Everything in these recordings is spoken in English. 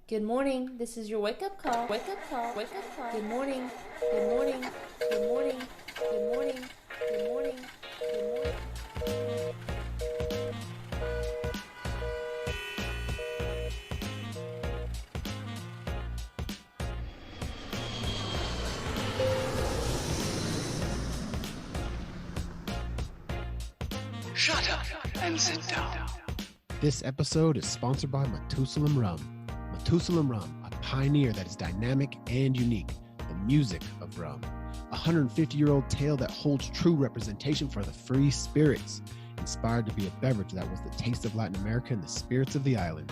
Good morning. This is your wake up call. Wake up call. Wake up call. Good morning. Good morning. Good morning. Good morning. Good morning. Good morning. Shut up and sit down. This episode is sponsored by Methuselah Rum. Methuselah Rum, a pioneer that is dynamic and unique, the music of rum. A 150-year-old tale that holds true representation for the free spirits, inspired to be a beverage that was the taste of Latin America and the spirits of the island.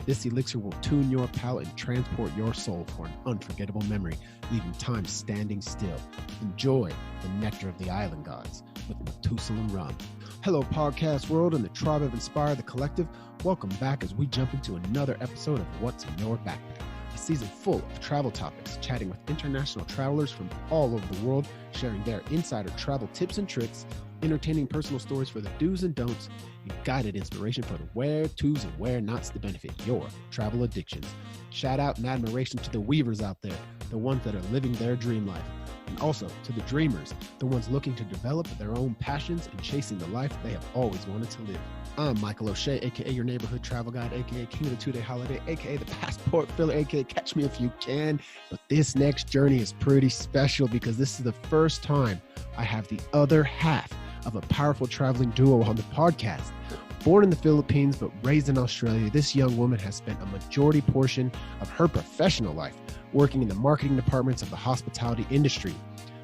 This elixir will tune your palate and transport your soul for an unforgettable memory, leaving time standing still. Enjoy the nectar of the island gods with Methuselah Rum. Hello, podcast world and the tribe of Inspire the Collective. Welcome back as we jump into another episode of What's in Your Backpack, a season full of travel topics, chatting with international travelers from all over the world, sharing their insider travel tips and tricks, entertaining personal stories for the do's and don'ts, and guided inspiration for the where to's and where nots to benefit your travel addictions. Shout out and admiration to the weavers out there, the ones that are living their dream life. And also to the dreamers, the ones looking to develop their own passions and chasing the life they have always wanted to live. I'm Michael O'Shea, aka your neighborhood travel guide, aka King of the Two-Day Holiday, aka the passport filler, aka Catch Me If You Can. But this next journey is pretty special because this is the first time I have the other half of a powerful traveling duo on the podcast. Born in the Philippines but raised in Australia, this young woman has spent a majority portion of her professional life working in the marketing departments of the hospitality industry.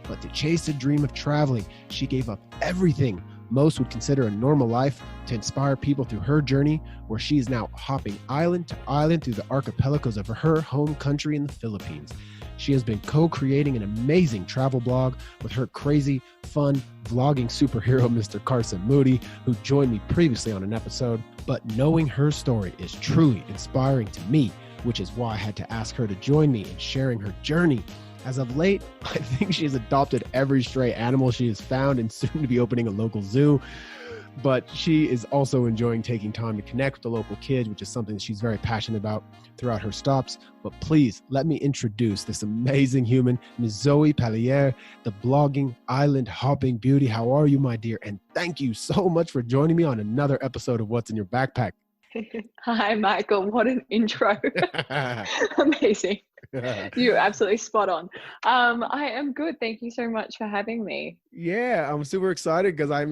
But to chase the dream of traveling, she gave up everything most would consider a normal life to inspire people through her journey, where she is now hopping island to island through the archipelagos of her home country in the Philippines. She has been co-creating an amazing travel blog with her crazy, fun, vlogging superhero, Mr. Carson Moody, who joined me previously on an episode. But knowing her story is truly inspiring to me, which is why I had to ask her to join me in sharing her journey. As of late, I think she has adopted every stray animal she has found and soon to be opening a local zoo. But she is also enjoying taking time to connect with the local kids, which is something that she's very passionate about throughout her stops. But please let me introduce this amazing human, Ms. Zowie Palliaer, the blogging, island hopping beauty. How are you, my dear? And thank you so much for joining me on another episode of What's in Your Backpack. Hi, Michael. What an intro. Amazing. You're absolutely spot on. I am good. Thank you so much for having me. Yeah, I'm super excited because I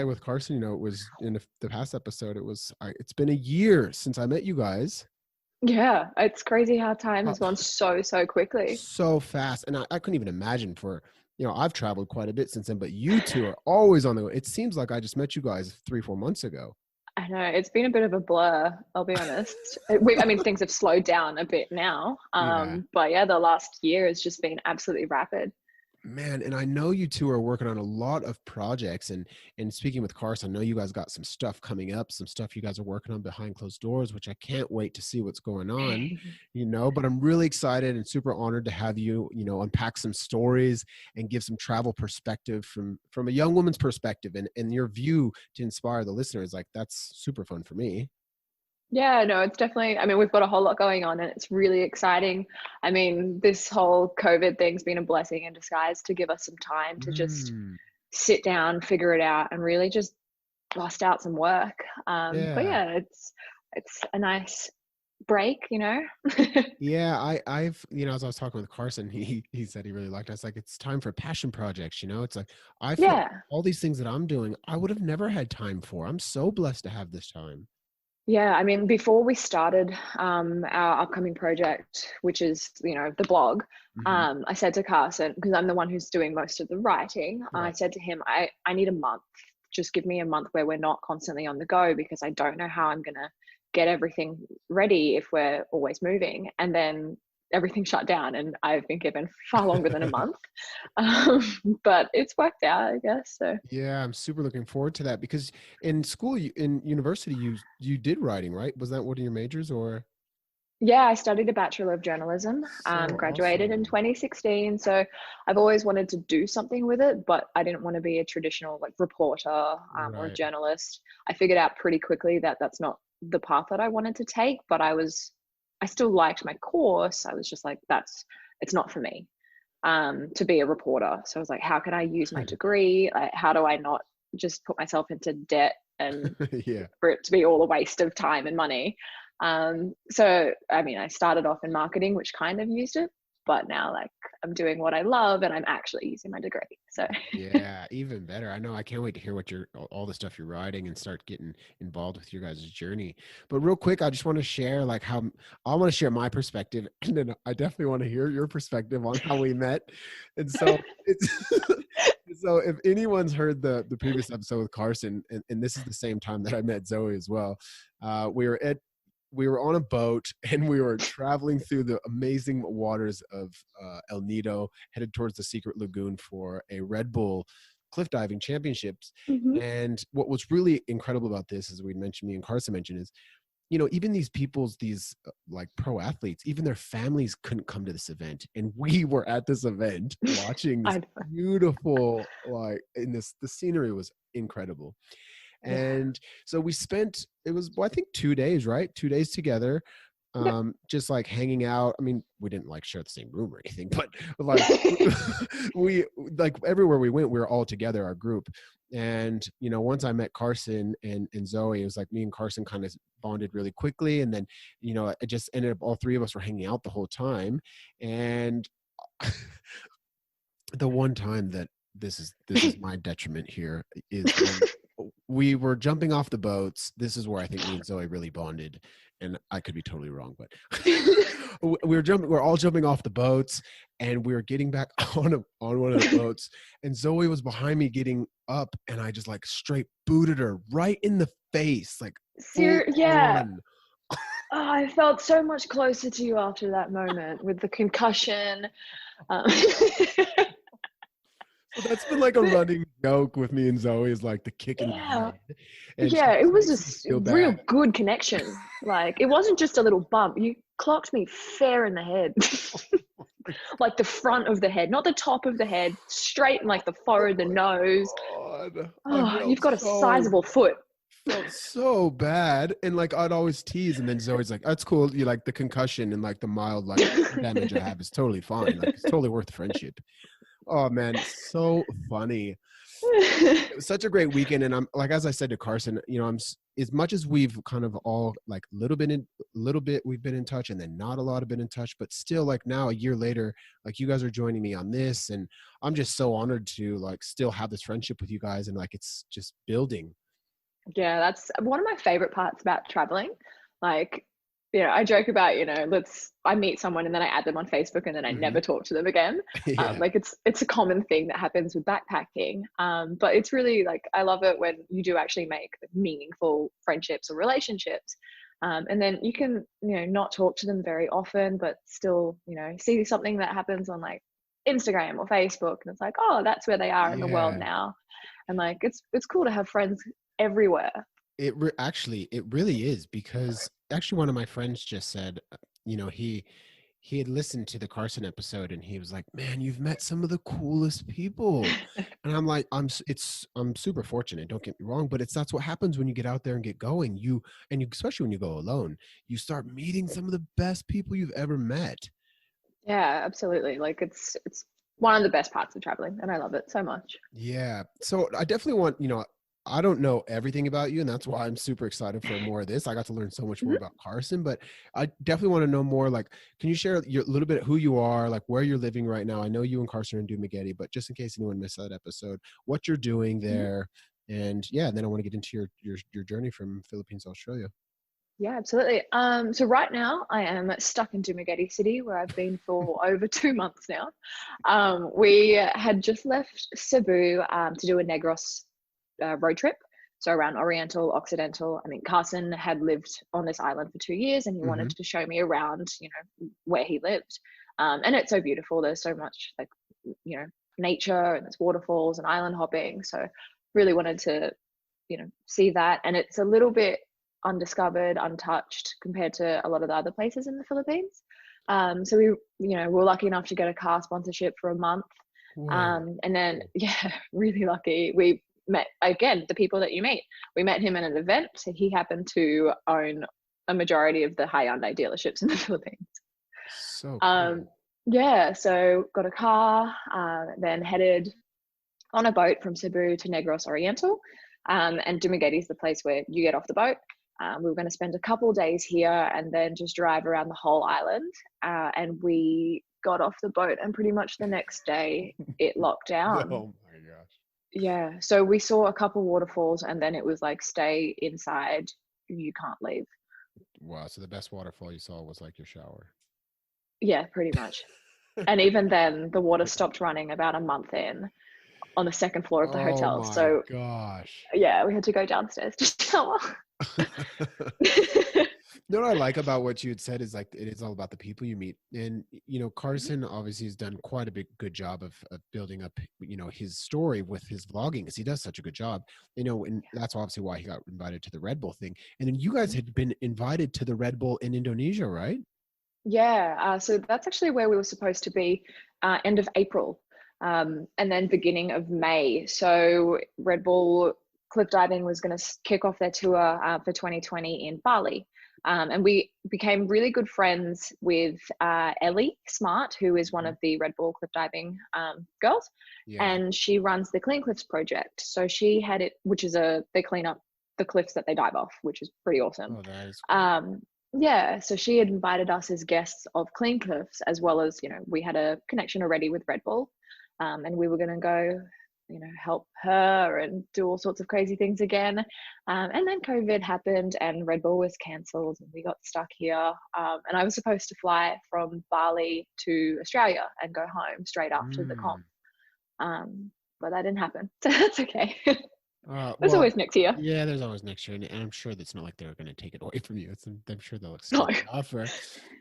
with Carson, it was in the past episode, it's been a year since I met you guys. Yeah, it's crazy how time has gone so quickly. So fast. And I couldn't even imagine I've traveled quite a bit since then, but you two are always on the go. It seems like I just met you guys 3-4 months ago. I know, it's been a bit of a blur, I'll be honest. Things have slowed down a bit now. But yeah, the last year has just been absolutely rapid. Man, and I know you two are working on a lot of projects, and speaking with Carson, I know you guys got some stuff coming up, some stuff you guys are working on behind closed doors, which I can't wait to see what's going on, but I'm really excited and super honored to have you, unpack some stories and give some travel perspective from a young woman's perspective and your view to inspire the listeners. Like, that's super fun for me. Yeah, no, it's definitely, we've got a whole lot going on and it's really exciting. This whole COVID thing's been a blessing in disguise to give us some time to just sit down, figure it out, and really just bust out some work. But yeah, it's a nice break, Yeah, I've as I was talking with Carson, he said he really liked it. It's like, it's time for passion projects, it's like, I feel like all these things that I'm doing, I would have never had time for. I'm so blessed to have this time. Yeah, before we started our upcoming project, which is, the blog, I said to Carson, because I'm the one who's doing most of the writing, I said to him, I need a month. Just give me a month where we're not constantly on the go, because I don't know how I'm going to get everything ready if we're always moving. And then everything shut down and I've been given far longer than a month. But it's worked out, I guess. So yeah, I'm super looking forward to that, because in school, in university, you did writing, right? Was that one of your majors, or? Yeah, I studied a Bachelor of Journalism, graduated in 2016. So I've always wanted to do something with it, but I didn't want to be a traditional reporter or a journalist. I figured out pretty quickly that that's not the path that I wanted to take, but I was I still liked my course. I was just like, it's not for me to be a reporter. So I was like, how can I use my degree? Like, how do I not just put myself into debt and Yeah. for it to be all a waste of time and money? So, I mean, I started off in marketing, which kind of used it, but now like I'm doing what I love and I'm actually using my degree. So Yeah, even better. I know. I can't wait to hear what all the stuff you're writing and start getting involved with your guys' journey. But real quick, I just want to share like how I want to share my perspective, and then I definitely want to hear your perspective on how we met. And so it's so if anyone's heard the previous episode with Carson, and this is the same time that I met Zowie as well. We were on a boat and we were traveling through the amazing waters of El Nido, headed towards the secret lagoon for a Red Bull cliff diving championships. Mhm. And what was really incredible about this, as we mentioned, me and Carson mentioned, is, you know, even these like pro athletes, even their families couldn't come to this event. And we were at this event watching this beautiful, like the scenery was incredible. And so we spent, it was, well, I think 2 days, right? 2 days together, just like hanging out. I mean, we didn't like share the same room or anything, but like we like everywhere we went, we were all together, our group. And, you know, once I met Carson and Zowie, it was like me and Carson kind of bonded really quickly. And then, you know, it just ended up all three of us were hanging out the whole time. And the one time that this is my detriment here is when we were jumping off the boats. This is where I think me and Zowie really bonded, and I could be totally wrong, but we're all jumping off the boats, and we were getting back on one of the boats, and Zowie was behind me getting up, and I just like straight booted her right in the face, like Yeah. on. Oh, I felt so much closer to you after that moment with the concussion. So that's been like a running joke with me and Zowie, is like the kick in the Yeah. head. And Yeah, it was makes me a feel real bad. good connection. Like, it wasn't just a little bump. You clocked me fair in the head. Like the front of the head, not the top of the head, straight in like the forehead, the nose. God, Oh, you've got a sizable foot. felt so bad. And like I'd always tease, and then Zoe's like, that's cool. You like the concussion and like the mild like damage I have is totally fine. Like it's totally worth the friendship. Oh man, so funny. It was such a great weekend. And I'm like, as I said to Carson, you know, as much as we've kind of all like a little bit we've been in touch, and then not a lot have been in touch, but still like now a year later, like you guys are joining me on this, and I'm just so honored to like still have this friendship with you guys, and like it's just building. Yeah, that's one of my favorite parts about traveling. Like, you know, I joke about, you know, I meet someone and then I add them on Facebook and then I never talk to them again. Yeah. Like it's a common thing that happens with backpacking. But it's really like, I love it when you do actually make meaningful friendships or relationships. And then you can, you know, not talk to them very often, but still, you know, see something that happens on like Instagram or Facebook, and it's like, oh, that's where they are in the world Yeah. now. And like, it's cool to have friends everywhere. Actually, it really is, because actually one of my friends just said, you know, he had listened to the Carson episode, and he was like, man, you've met some of the coolest people. And I'm like, I'm super fortunate, don't get me wrong, but that's what happens when you get out there and get going. Especially when you go alone, you start meeting some of the best people you've ever met. Yeah, absolutely. Like it's one of the best parts of traveling, and I love it so much. Yeah. So I definitely want, you know, I don't know everything about you, and that's why I'm super excited for more of this. I got to learn so much more about Carson, but I definitely want to know more. Like, can you share a little bit of who you are, like where you're living right now? I know you and Carson are in Dumaguete, but just in case anyone missed that episode, what you're doing there. And yeah, and then I want to get into your journey from Philippines to Australia. Yeah, absolutely. So right now I am stuck in Dumaguete City, where I've been for over 2 months now. We had just left Cebu to do a Negros road trip, so around Oriental, Occidental. I mean, Carson had lived on this island for 2 years, and he wanted to show me around, you know, where he lived. And it's so beautiful. There's so much like, you know, nature, and there's waterfalls and island hopping. So really wanted to, you know, see that. And it's a little bit undiscovered, untouched compared to a lot of the other places in the Philippines. So we, you know, we're lucky enough to get a car sponsorship for a month. And then, yeah, really lucky. We met, again, the people that you meet. We met him at an event. He happened to own a majority of the Hyundai dealerships in the Philippines. So cool. Yeah, so got a car, then headed on a boat from Cebu to Negros Oriental, and Dumaguete is the place where you get off the boat. We were going to spend a couple of days here and then just drive around the whole island. And we got off the boat, and pretty much the next day it locked down. Oh my gosh. Yeah, so we saw a couple waterfalls, and then it was like, stay inside, you can't leave. Wow. So the best waterfall you saw was like your shower. Yeah, pretty much. And even then, the water stopped running about a month in on the second floor of the hotel. Oh my So gosh. yeah, we had to go downstairs to shower. You know what I like about what you had said is like it is all about the people you meet. And you know, Carson obviously has done quite a good job of building up, you know, his story with his vlogging, because he does such a good job. You know, and that's obviously why he got invited to the Red Bull thing. And then you guys had been invited to the Red Bull in Indonesia, right? Yeah, so that's actually where we were supposed to be, end of April, and then beginning of May. So Red Bull Cliff Diving was going to kick off their tour for 2020 in Bali. And we became really good friends with Ellie Smart, who is one of the Red Bull Cliff Diving girls, Yeah. and she runs the Clean Cliffs project. So she had it, which is they clean up the cliffs that they dive off, which is pretty awesome. Oh, that is cool. Yeah, so she had invited us as guests of Clean Cliffs, as well as, you know, we had a connection already with Red Bull, and we were going to go, you know, help her and do all sorts of crazy things again. And then COVID happened and Red Bull was cancelled and we got stuck here. And I was supposed to fly from Bali to Australia and go home straight after the comp. But that didn't happen, so that's okay. There's always next year. Yeah, there's always next year, and I'm sure that's not like they're going to take it away from you. I'm sure they'll No. extend the offer.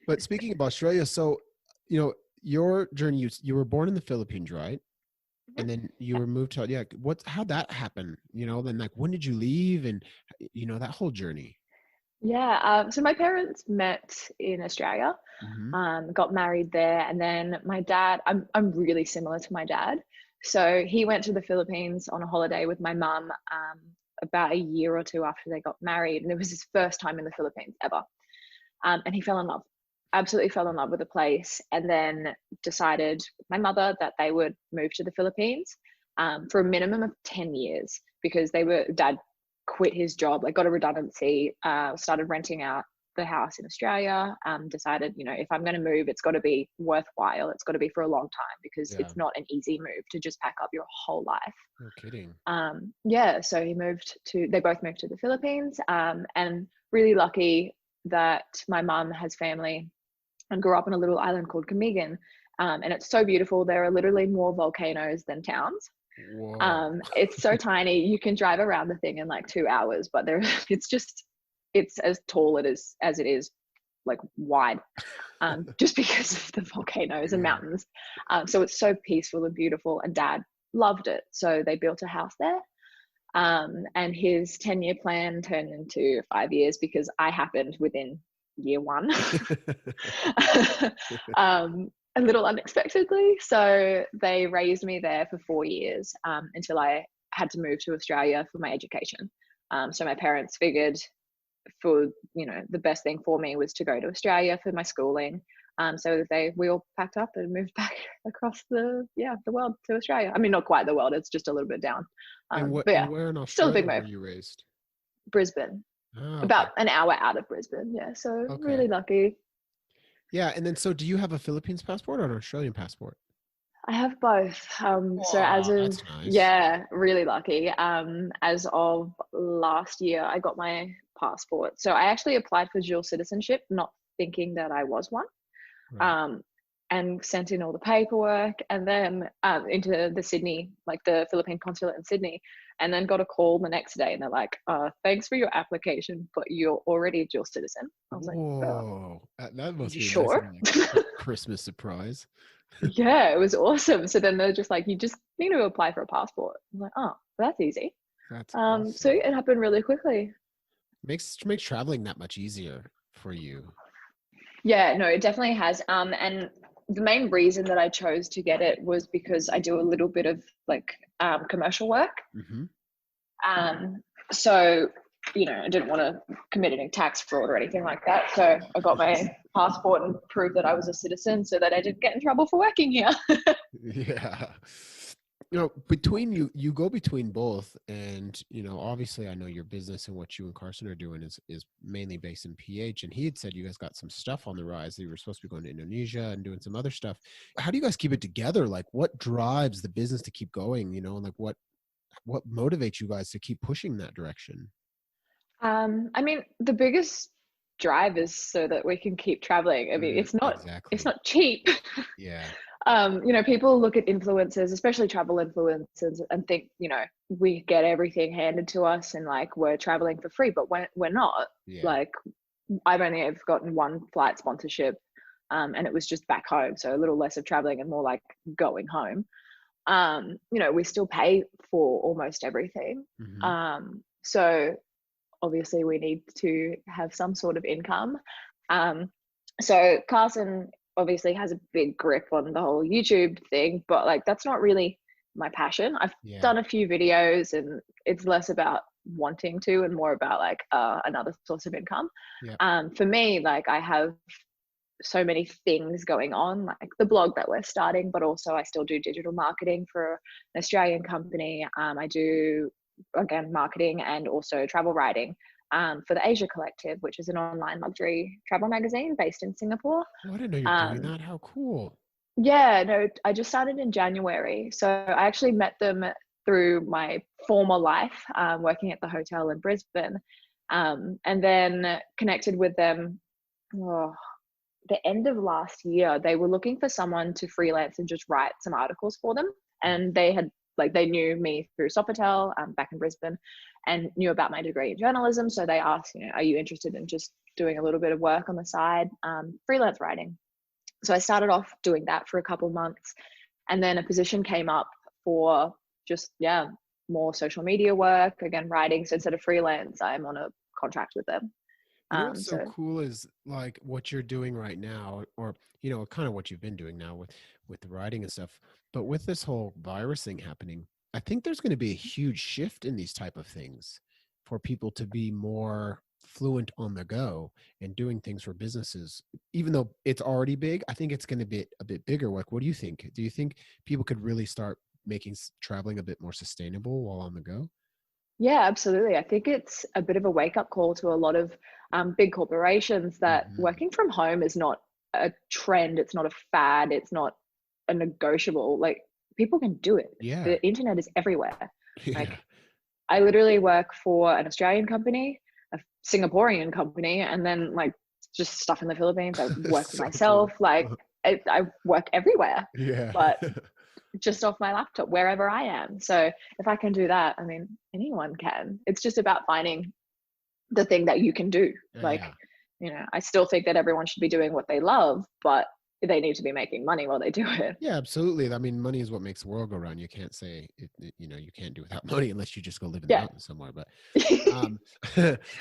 But speaking of Australia, so you know your journey. You were born in the Philippines, right? And then you were moved to how'd that happen? You know, then like when did you leave, and you know that whole journey? Yeah, so my parents met in Australia, got married there, and then my dad. I'm really similar to my dad. So he went to the Philippines on a holiday with my mum about a year or two after they got married. And it was his first time in the Philippines ever. And he fell in love, absolutely fell in love with the place. And then decided with my mother that they would move to the Philippines for a minimum of 10 years because dad quit his job, like got a redundancy, started renting out the house in Australia, decided, you know, if I'm going to move, it's got to be worthwhile. It's got to be for a long time because it's not an easy move to just pack up your whole life. No kidding. Yeah. So they both moved to the Philippines, and really lucky that my mum has family and grew up on a little island called Camigan. And it's so beautiful. There are literally more volcanoes than towns. Whoa. It's so tiny. You can drive around the thing in like 2 hours, but it's as tall as it is like wide, just because of the volcanoes and mountains. So it's so peaceful and beautiful, and dad loved it. So they built a house there. And his 10-year plan turned into 5 years because I happened within year one, a little unexpectedly. So they raised me there for 4 years, until I had to move to Australia for my education. So my parents figured the best thing for me was to go to Australia for my schooling. So we all packed up and moved back across the world to Australia. I mean, not quite the world, it's just a little bit down. And where in Australia still a big move. were you raised? Brisbane. Oh, about an hour out of Brisbane. Yeah. So really lucky. Yeah. And then, so do you have a Philippines passport or an Australian passport? I have both. So as of, that's nice. really lucky. As of last year, I got my passport. So I actually applied for dual citizenship, not thinking that I was one, Right. and sent in all the paperwork, and then into the Sydney, like the Philippine consulate in Sydney, and then got a call the next day, and they're like, "Thanks for your application, but you're already a dual citizen." I was like, "Whoa, that must you be sure?" Nice, like, Christmas surprise. Yeah, it was awesome. So then they're just like, "You just need to apply for a passport." I'm like, "Oh, that's easy." That's awesome. So it happened really quickly. Makes traveling that much easier for you. Yeah, no, it definitely has. And the main reason that I chose to get it was because I do a little bit of like commercial work. Mm-hmm. So I didn't want to commit any tax fraud or anything like that. So I got my passport and proved that I was a citizen so that I didn't get in trouble for working here. Yeah. Between you go between both, and obviously I know your business and what you and Carson are doing is mainly based in PH, and he had said you guys got some stuff on the rise, that you were supposed to be going to Indonesia and doing some other stuff. How do you guys keep it together? Like, what drives the business to keep going, and like what motivates you guys to keep pushing that direction? I mean, the biggest drive is so that we can keep traveling. I mean, Exactly. it's not cheap. Yeah. People look at influencers, especially travel influencers, and think, we get everything handed to us and like we're traveling for free, but we're not. Yeah. Like, I've only ever gotten one flight sponsorship, and it was just back home, so a little less of traveling and more like going home. We still pay for almost everything. Mm-hmm. So obviously we need to have some sort of income. So Carson obviously has a big grip on the whole YouTube thing, but like that's not really my passion. I've done a few videos and it's less about wanting to and more about like another source of income. For me, like I have so many things going on, like the blog that we're starting, but also I still do digital marketing for an Australian company. I do, again, marketing and also travel writing for the Asia Collective, which is an online luxury travel magazine based in Singapore. Oh, I didn't know you're doing that. How cool. Yeah, no, I just started in January. So I actually met them through my former life, working at the hotel in Brisbane, and then connected with them. The end of last year. They were looking for someone to freelance and just write some articles for them. And they knew me through Sofitel back in Brisbane and knew about my degree in journalism. So they asked, are you interested in just doing a little bit of work on the side, freelance writing? So I started off doing that for a couple months, and then a position came up for just, more social media work, again, writing. So instead of freelance, I'm on a contract with them. What's so cool is like what you're doing right now, or kind of what you've been doing now with the writing and stuff. But with this whole virus thing happening, I think there's going to be a huge shift in these type of things for people to be more fluent on the go and doing things for businesses. Even though it's already big, I think it's going to be a bit bigger. Like, what do you think? Do you think people could really start making traveling a bit more sustainable while on the go? Yeah, absolutely. I think it's a bit of a wake-up call to a lot of big corporations that working from home is not a trend. It's not a fad. It's not a negotiable. Like, people can do it. Yeah. The internet is everywhere. Yeah. Like, I literally work for an Australian company, a Singaporean company, and then like just stuff in the Philippines. I work for myself. Cool. Like I work everywhere. Yeah. But just off my laptop, wherever I am. So if I can do that, I mean, anyone can. It's just about finding the thing that you can do. I still think that everyone should be doing what they love, but they need to be making money while they do it. Yeah, absolutely. I mean, money is what makes the world go round. You can't say, you can't do without money unless you just go live in the mountains somewhere. But,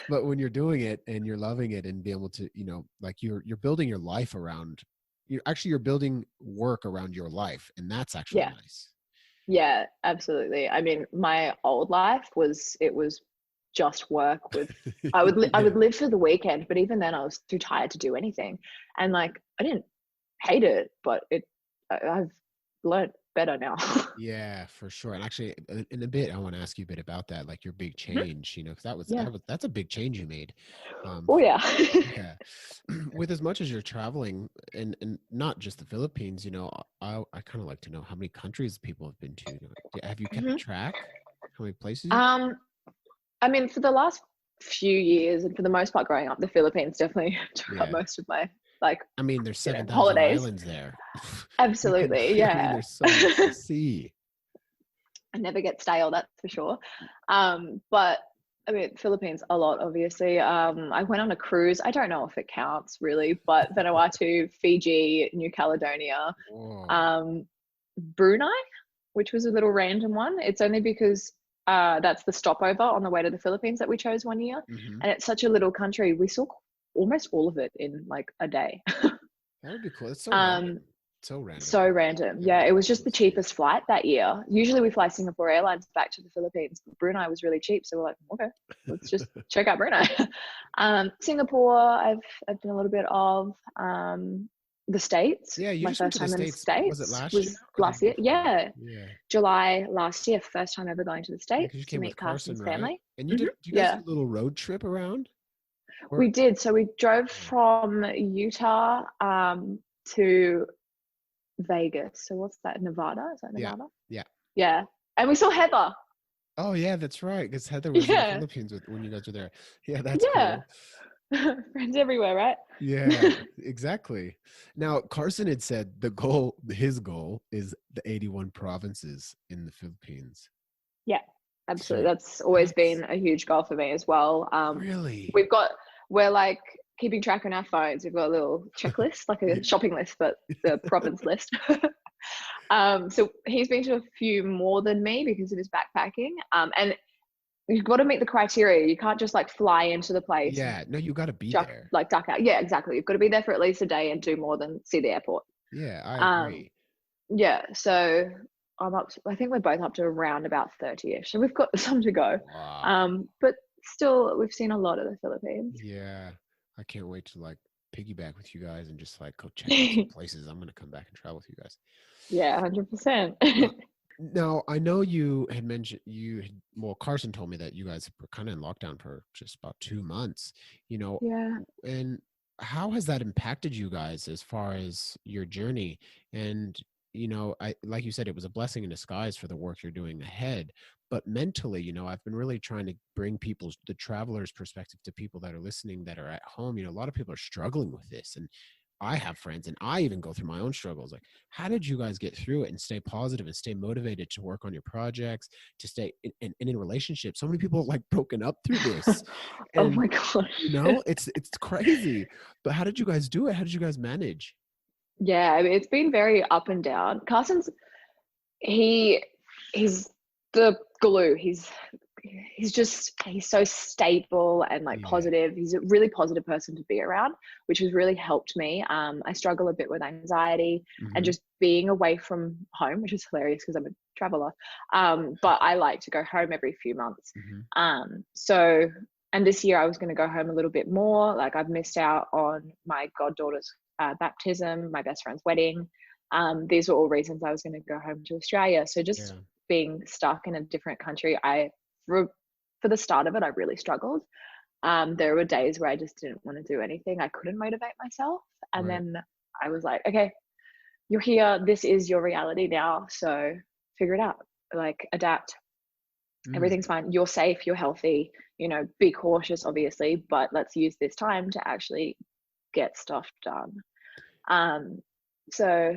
but when you're doing it and you're loving it and be able to, like you're building your life around, you're building work around your life, and that's actually nice. Yeah, absolutely. I mean, my old life was just work with, I would live for the weekend, but even then I was too tired to do anything. And like, I didn't hate it, but I've learned better now. Yeah, for sure. And actually in a bit, I want to ask you a bit about that, like your big change, because that's a big change you made. Yeah. With as much as you're traveling and not just the Philippines, I kind of like to know how many countries people have been to. Have you kept track? How many places? I mean, for the last few years and for the most part growing up, the Philippines definitely took up most of my I mean, there's 7,000 holidays. islands there. Absolutely, I mean, there's so much to see. I never get stale, that's for sure. But I mean, Philippines a lot, obviously. I went on a cruise. I don't know if it counts really, but Vanuatu, Fiji, New Caledonia, Brunei, which was a little random one. It's only because that's the stopover on the way to the Philippines that we chose one year, and it's such a little country. We saw almost all of it in like a day. That would be cool. It's so random So random. So random. Yeah, it was just the cheapest flight that year. Usually we fly Singapore Airlines back to the Philippines, but Brunei was really cheap. So we're like, okay, let's just check out Brunei. Singapore, I've done a little bit of. The States. Yeah, you My just went first to the time in the States. Was it States last year? was last year. Yeah, Yeah. July last year. First time ever going to the Yeah, States because you to came with meet Carson, Carson's right? family. And you did you guys Yeah, do a little road trip around? we Or did. So we drove from Utah to Vegas. So what's that? Nevada? Is that yeah. Nevada? Yeah. Yeah. And we saw Heather. Oh yeah, that's right. Because Heather was in the Yeah. Philippines when you guys were there. Yeah, that's Yeah. cool. Friends everywhere, right? Yeah, exactly. Now, Carson had said his goal is the 81 provinces in the Philippines. Yeah, So absolutely. That's always that's been a huge goal for me as well. really, We're like keeping track on our phones. We've got a little checklist, like yeah. a shopping list, but the province list. So he's been to a few more than me because of his backpacking. And you've got to meet the criteria. You can't just like fly into the place and Yeah, no, you got to be duck, there. like duck out. Yeah, exactly. You've got to be there for at least a day and do more than see the airport. Yeah, I Um, agree. yeah, so I think we're both up to around about 30-ish. So we've got some to go. Wow. But still we've seen a lot of the Philippines. Yeah, I can't wait to like piggyback with you guys and just like go check out some places. I'm gonna come back and travel with you guys. Yeah, 100%. Uh, Now, I know you had mentioned well, Carson told me that you guys were kind of in lockdown for just about 2 months, you know, Yeah. and how has that impacted you guys as far as your journey? And, like you said, it was a blessing in disguise for the work you're doing ahead. But mentally, I've been really trying to bring the traveler's perspective to people that are listening that are at home. A lot of people are struggling with this. And I have friends and I even go through my own struggles. Like, how did you guys get through it and stay positive and stay motivated to work on your projects, to stay in relationships? So many people have like broken up through this. Oh And my gosh. it's crazy. But how did you guys do it? How did you guys manage? Yeah, I mean, it's been very up and down. Carson's he he's the glue. He's so stable and like Yeah. positive. He's a really positive person to be around, which has really helped me. I struggle a bit with anxiety and Hmm. just being away from home, which is hilarious because I'm a traveler. But I like to go home every few months. Hmm. So and this year I was going to go home a little bit more. Like I've missed out on my goddaughter's baptism, my best friend's wedding. These were all reasons I was going to go home to Australia. So just Yeah. being stuck in a different country, for the start of it, I really struggled. There were days where I just didn't want to do anything. I couldn't motivate myself. And Right. then I was like, okay, you're here. This is your reality now. So figure it out, like adapt. Mm. Everything's fine. You're safe. You're healthy. Be cautious, obviously, but let's use this time to actually get stuff done. So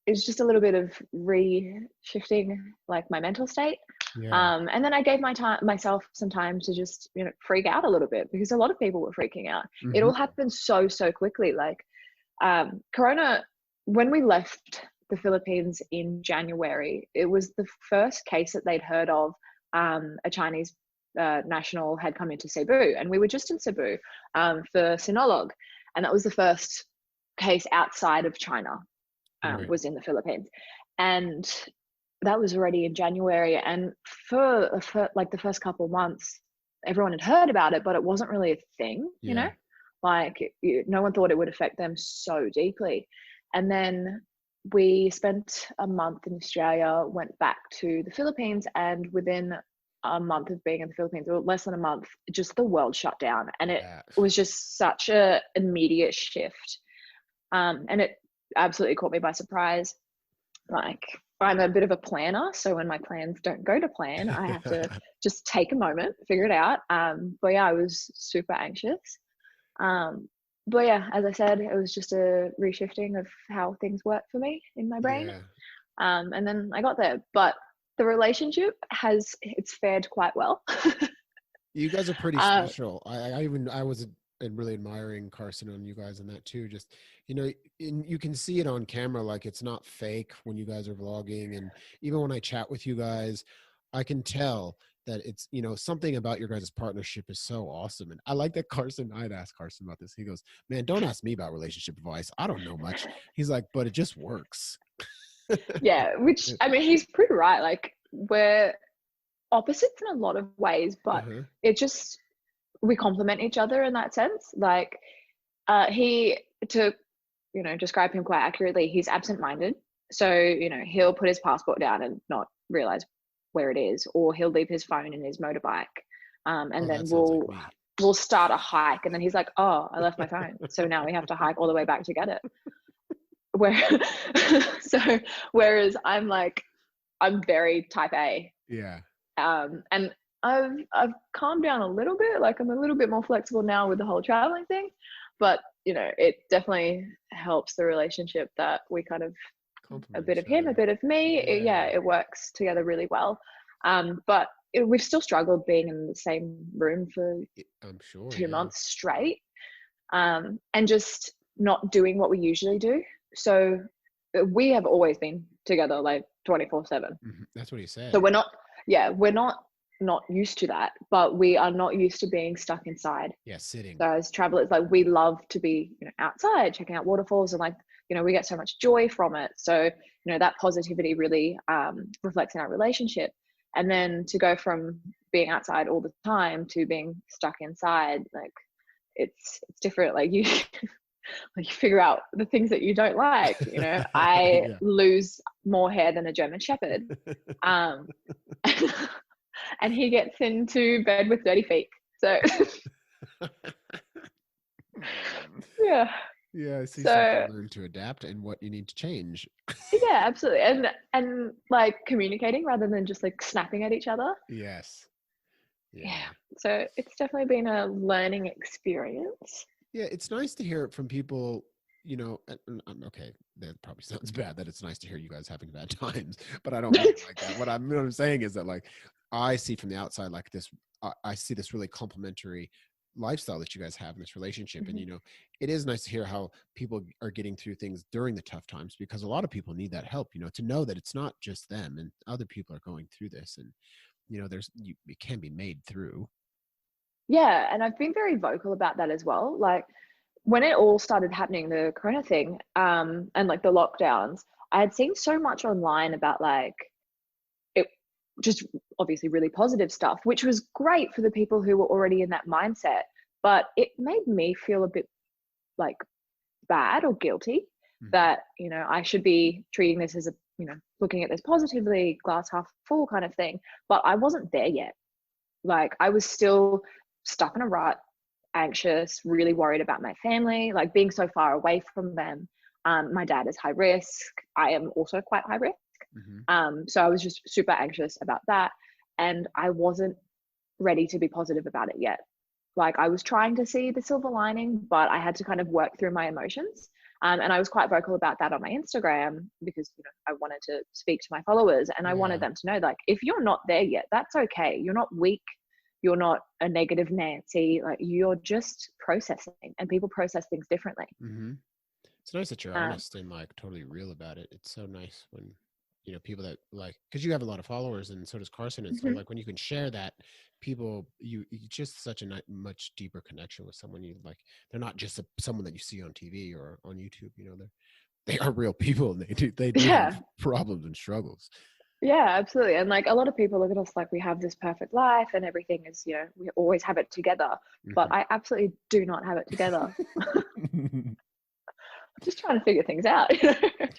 it's just a little bit of re-shifting like my mental state. Yeah. And then I gave myself some time to just freak out a little bit because a lot of people were freaking out. It Hmm. all happened so quickly. Like Corona, when we left the Philippines in January, it was the first case that they'd heard of. A Chinese national had come into Cebu, and we were just in Cebu for Sinolog, and that was the first case outside of China. Right. Was in the Philippines, and that was already in January. And for like the first couple of months, everyone had heard about it, but it wasn't really a thing, Yeah. like no one thought it would affect them so deeply. And then we spent a month in Australia, went back to the Philippines, and within a month of being in the Philippines, or less than a month, just the world shut down, and it Yeah. was just such a immediate shift. And it absolutely caught me by surprise. Like I'm a bit of a planner, so when my plans don't go to plan, I have to just take a moment, figure it out. But yeah, I was super anxious. But yeah, as I said, it was just a reshifting of how things work for me in my brain. Yeah. And then I got there. But the relationship it's fared quite well. You guys are pretty uh, special. I was really admiring Carson on you guys and that too. Just you can see it on camera, like it's not fake when you guys are vlogging, and even when I chat with you guys, I can tell that it's, you know, something about your guys' partnership is so awesome. And I like that Carson, I'd ask Carson about this. He goes, man, don't ask me about relationship advice. I don't know much. He's like, but it just works. Yeah, which, I mean, he's pretty right. Like, we're opposites in a lot of ways, but it just, we complement each other in that sense. Like, he, to, you know, describe him quite accurately, he's absent-minded. So, you know, he'll put his passport down and not realize where it is, or he'll leave his phone in his motorbike. And then we'll start a hike, and then he's like, oh, I left my phone. So now we have to hike all the way back to get it. Whereas I'm like, I'm very type A. Yeah. And I've calmed down a little bit. Like, I'm a little bit more flexible now with the whole traveling thing, but you know, it definitely helps the relationship that we kind of, a bit of him, a bit of me. It works together really well. But we've still struggled being in the same room for, I'm sure, 2 months straight, and just not doing what we usually do. So we have always been together like 24/7. That's what he said. So we're not used to that, but we are not used to being stuck inside. Yeah, sitting. So as travelers, like, we love to be, you know, outside checking out waterfalls, and like, you know, we get so much joy from it. So, you know, that positivity really reflects in our relationship. And then to go from being outside all the time to being stuck inside, like, it's different. Like, you like, you figure out the things that you don't like, you know. I lose more hair than a German Shepherd. And he gets into bed with dirty feet. So yeah. Yeah, I see. So learn to adapt and what you need to change. Yeah, absolutely. And like, communicating rather than just like snapping at each other. Yes. Yeah. So it's definitely been a learning experience. Yeah, it's nice to hear it from people, you know, and okay, that probably sounds bad that it's nice to hear you guys having bad times, but I don't mean it like that. What I'm saying is that, like, I see from the outside, like, this, I see this really complimentary lifestyle that you guys have in this relationship. And, you know, it is nice to hear how people are getting through things during the tough times, because a lot of people need that help, you know, to know that it's not just them and other people are going through this. And, you know, it can be made through. Yeah, and I've been very vocal about that as well. Like, when it all started happening, the corona thing, and like the lockdowns, I had seen so much online about, like, it just obviously really positive stuff, which was great for the people who were already in that mindset. But it made me feel a bit like bad or guilty that, you know, I should be treating this as a, you know, looking at this positively, glass half full kind of thing. But I wasn't there yet. Like, I was still stuck in a rut, anxious, really worried about my family, like being so far away from them. My dad is high risk. I am also quite high risk. So I was just super anxious about that. And I wasn't ready to be positive about it yet. Like, I was trying to see the silver lining, but I had to kind of work through my emotions. And I was quite vocal about that on my Instagram, because, you know, I wanted to speak to my followers, and I wanted them to know, like, if you're not there yet, that's okay. You're not weak. You're not a negative Nancy. Like, you're just processing, and people process things differently. It's nice that you're honest and like totally real about it. It's so nice when, you know, people that, like, because you have a lot of followers and so does Carson. And so, like, when you can share that, people, you just such a much deeper connection with someone. You like, they're not just someone that you see on TV or on YouTube, you know, they are real people, and they do have problems and struggles. Yeah, absolutely. And like, a lot of people look at us like we have this perfect life and everything is, you know, we always have it together, but I absolutely do not have it together. Just trying to figure things out.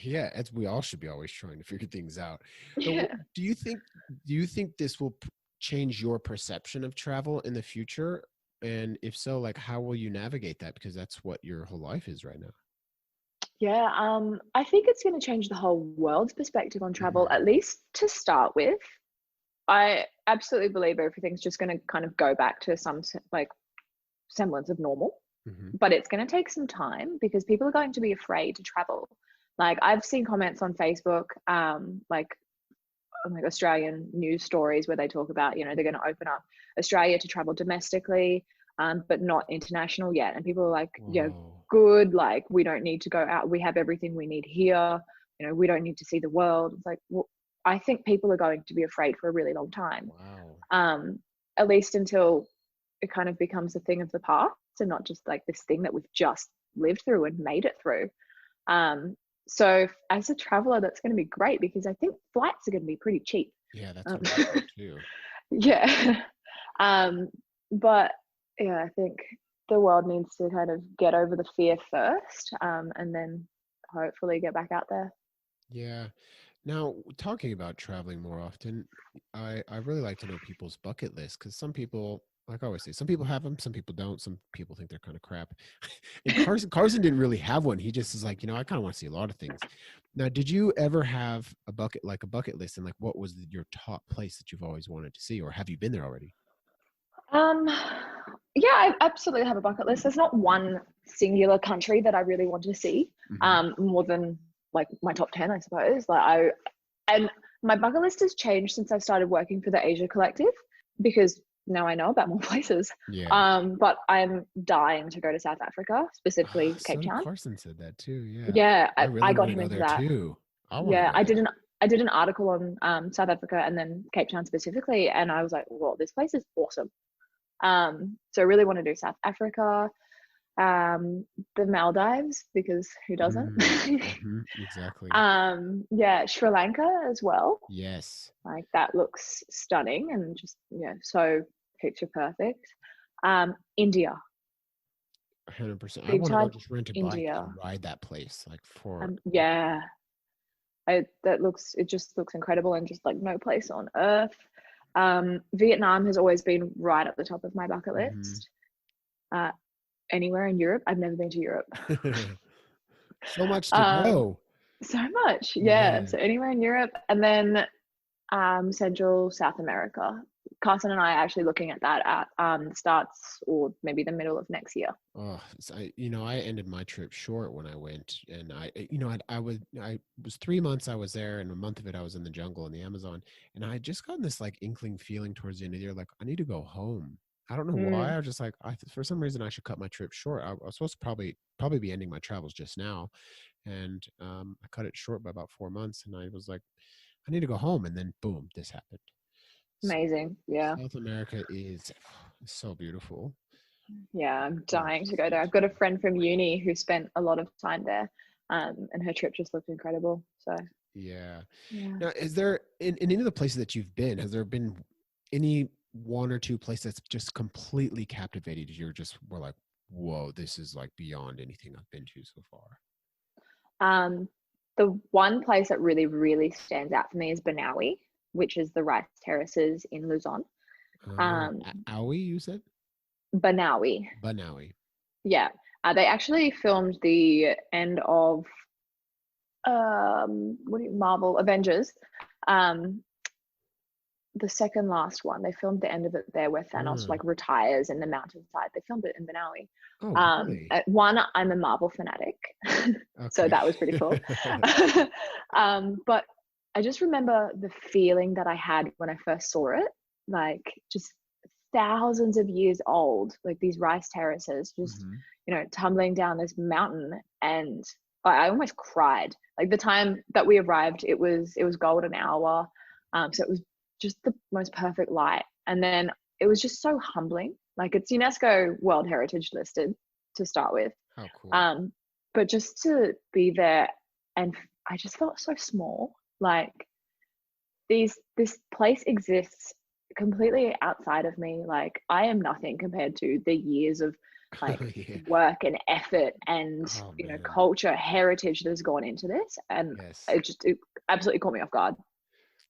Yeah, we all should be always trying to figure things out. So do you think this will change your perception of travel in the future? And if so, like, how will you navigate that? Because that's what your whole life is right now. Yeah, I think it's going to change the whole world's perspective on travel, at least to start with. I absolutely believe everything's just going to kind of go back to some like semblance of normal, but it's going to take some time, because people are going to be afraid to travel. Like, I've seen comments on Facebook, like Australian news stories where they talk about, you know, they're going to open up Australia to travel domestically, but not international yet. And people are like, yeah, good. Like, we don't need to go out. We have everything we need here. You know, we don't need to see the world. It's like, well, I think people are going to be afraid for a really long time. Wow. At least until it kind of becomes a thing of the past and not just like this thing that we've just lived through and made it through. So as a traveler, that's going to be great because I think flights are going to be pretty cheap. Yeah, that's what I thought too. Yeah. But yeah, I think the world needs to kind of get over the fear first, and then hopefully get back out there. Yeah. Now, talking about traveling more often, I really like to know people's bucket list because some people, like I always say, some people have them, some people don't. Some people think they're kind of crap. And Carson didn't really have one. He just is like, I kind of want to see a lot of things. Now, did you ever have a bucket list, and like what was your top place that you've always wanted to see, or have you been there already? Yeah, I absolutely have a bucket list. There's not one singular country that I really want to see, more than like my top 10, I suppose. And my bucket list has changed since I started working for the Asia Collective because now I know about more places. Yeah. But I'm dying to go to South Africa, specifically Cape Town. Carson said that too. Yeah. Yeah, I really I got want to him go into there that. too. I want to Yeah, go there. I did an article on South Africa and then Cape Town specifically, and I was like, "Whoa, this place is awesome." So I really want to do South Africa, the Maldives because who doesn't? Exactly. Yeah, Sri Lanka as well. Yes. Like that looks stunning and just so picture perfect. India, 100%. I big want to go time just rent a bike India. and ride that place like for Yeah, it just looks incredible and just like no place on earth. Vietnam has always been right at the top of my bucket list. Anywhere in Europe, I've never been to Europe. So much to go. So much, Yeah. yeah. So anywhere in Europe, and then Central South America. Carson and I are actually looking at that at starts or maybe the middle of next year. Oh, I ended my trip short when I went, and I was 3 months I was there, and a month of it I was in the jungle in the Amazon, and I had just gotten this like inkling feeling towards the end of the year, like I need to go home. I don't know why. I was just like, for some reason I should cut my trip short. I was supposed to probably be ending my travels just now, and I cut it short by about 4 months, and I was like, I need to go home, and then boom, this happened. So Amazing, yeah. South America is so beautiful. Yeah, I'm dying to go there. I've got a friend from uni who spent a lot of time there, and her trip just looked incredible. So yeah. yeah. Now, is there in any of the places that you've been, has there been any one or two places that's just completely captivated you? We're like, whoa, this is like beyond anything I've been to so far. The one place that really, really stands out for me is Banawi, which is the rice terraces in Luzon. Aoi, you said? Banawi. Yeah. They actually filmed the end of Marvel Avengers. The second last one. They filmed the end of it there where Thanos like retires in the mountainside. They filmed it in Banawi. Oh, really? I'm a Marvel fanatic. So that was pretty cool. But I just remember the feeling that I had when I first saw it, like just thousands of years old, like these rice terraces, just tumbling down this mountain, and I almost cried. Like the time that we arrived, it was golden hour, so it was just the most perfect light, and then it was just so humbling. Like it's UNESCO World Heritage listed to start with. How cool. But just to be there, and I just felt so small. Like this place exists completely outside of me. Like I am nothing compared to the years of like work and effort and culture, heritage that has gone into this, and it absolutely caught me off guard.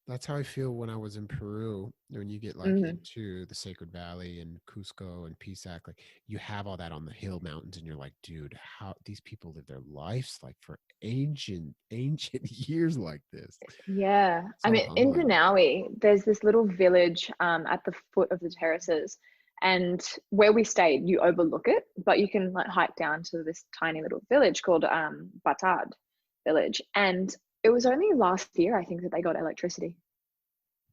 That's how I feel when I was in Peru. When you get like into the Sacred Valley and Cusco and Pisac, like you have all that on the hill mountains, and you're like, dude, how these people live their lives like for ancient years like this. Yeah, So I mean, in humbling. Banawi, there's this little village at the foot of the terraces, and where we stayed, you overlook it, but you can like hike down to this tiny little village called Batad Village, and it was only last year, I think, that they got electricity.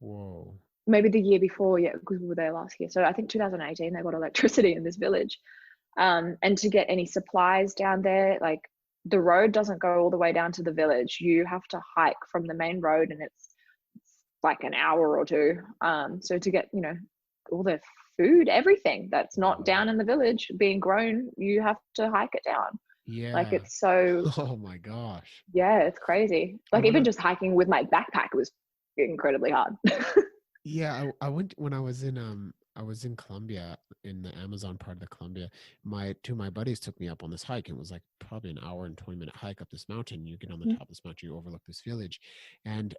Whoa. Maybe the year before, yeah, because we were there last year. So I think 2018 they got electricity in this village. And to get any supplies down there, like the road doesn't go all the way down to the village. You have to hike from the main road, and it's like an hour or two. So to get, all the food, everything that's not down in the village being grown, you have to hike it down. Like Yeah. it's so, Oh my gosh. yeah, it's crazy. I Like want even to. just hiking with my backpack was incredibly hard. Yeah, I went when I was in Colombia, in the Amazon part of the Colombia. Two of my buddies took me up on this hike. It was like probably an hour and 20-minute hike up this mountain. You get on the top of this mountain, you overlook this village, and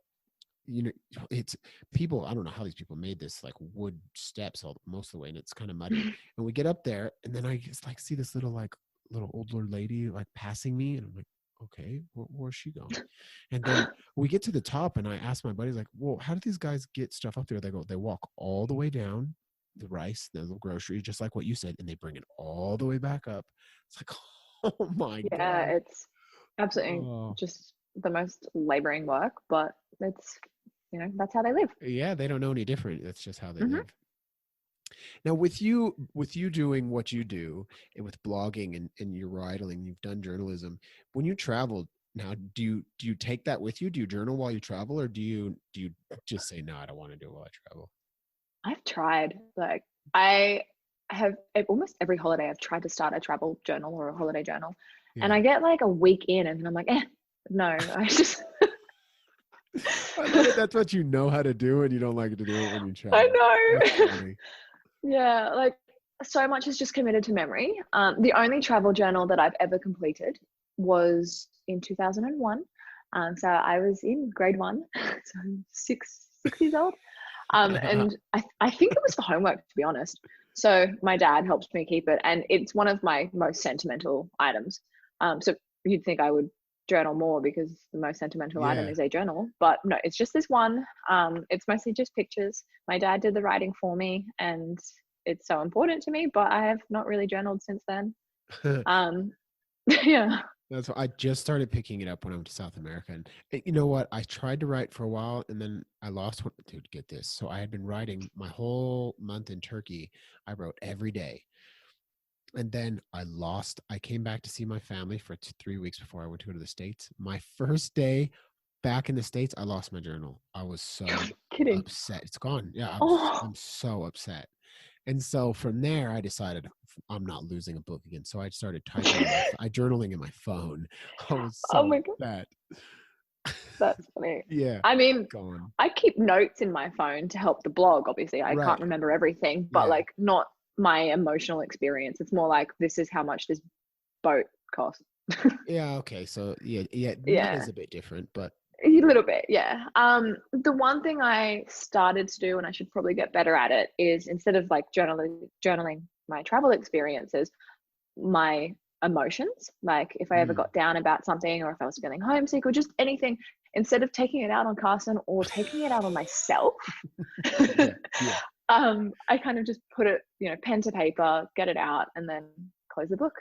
you know it's people. I don't know how these people made this like wood steps most of the way, and it's kind of muddy. And we get up there, and then I just like see this little older lady like passing me, and I'm like, okay, where's she going? And then we get to the top, and I asked my buddies like, well, how do these guys get stuff up there? They walk all the way down the rice, the little grocery, just like what you said, and they bring it all the way back up. It's like, oh my Yeah, god. it's absolutely Oh just the most laboring work, but it's, that's how they live. yeah, they don't know any different. That's just how they Hmm. live. Now with you doing what you do, and with blogging and your writing, you've done journalism. When you travel now, do you take that with you? Do you journal while you travel, or do you just say no, I don't want to do it while I travel? I've tried, like, I have almost every holiday I've tried to start a travel journal or a holiday journal, and Yeah. I get like a week in, and then I'm like, no, I just, I love it. That's what you know how to do, and you don't like to do it when you I travel. That's know. funny. Yeah, like so much is just committed to memory. The only travel journal that I've ever completed was in 2001. So I was in grade one, so I'm 6 years old. And I think it was for homework, to be honest. So my dad helped me keep it, and it's one of my most sentimental items. So you'd think I would journal more because the most sentimental item Yeah. is a journal, but no, it's just this one. It's mostly just pictures. My dad did the writing for me, and it's so important to me, but I have not really journaled since then. Um, yeah. That's what I just started picking it up when I went to South America. And you know what? I tried to write for a while, and then I lost one. Dude, get this. So I had been writing my whole month in Turkey. I wrote every day. And then I came back to see my family for 3 weeks before I went to go to the States. My first day back in the States, I lost my journal. I was so Kidding. upset. It's gone. Yeah, Oh, I'm so upset. And so from there, I decided I'm not losing a book again. So I started typing I journaling in my phone. I was oh so my God, upset. that's funny. Yeah, I mean, gone. I keep notes in my phone to help the blog. Obviously, I can't Right. remember everything, but Yeah. like not my emotional experience. It's more like this is how much this boat cost. Yeah. Okay. So yeah, that Yeah, is a bit different, but a little bit. Yeah. The one thing I started to do, and I should probably get better at it, is instead of like journaling my travel experiences, my emotions. Like if I ever mm. got down about something, or if I was feeling homesick, or just anything, instead of taking it out on Carson or taking it out on myself, Yeah. Yeah. I kind of just put it, pen to paper, get it out, and then close the book.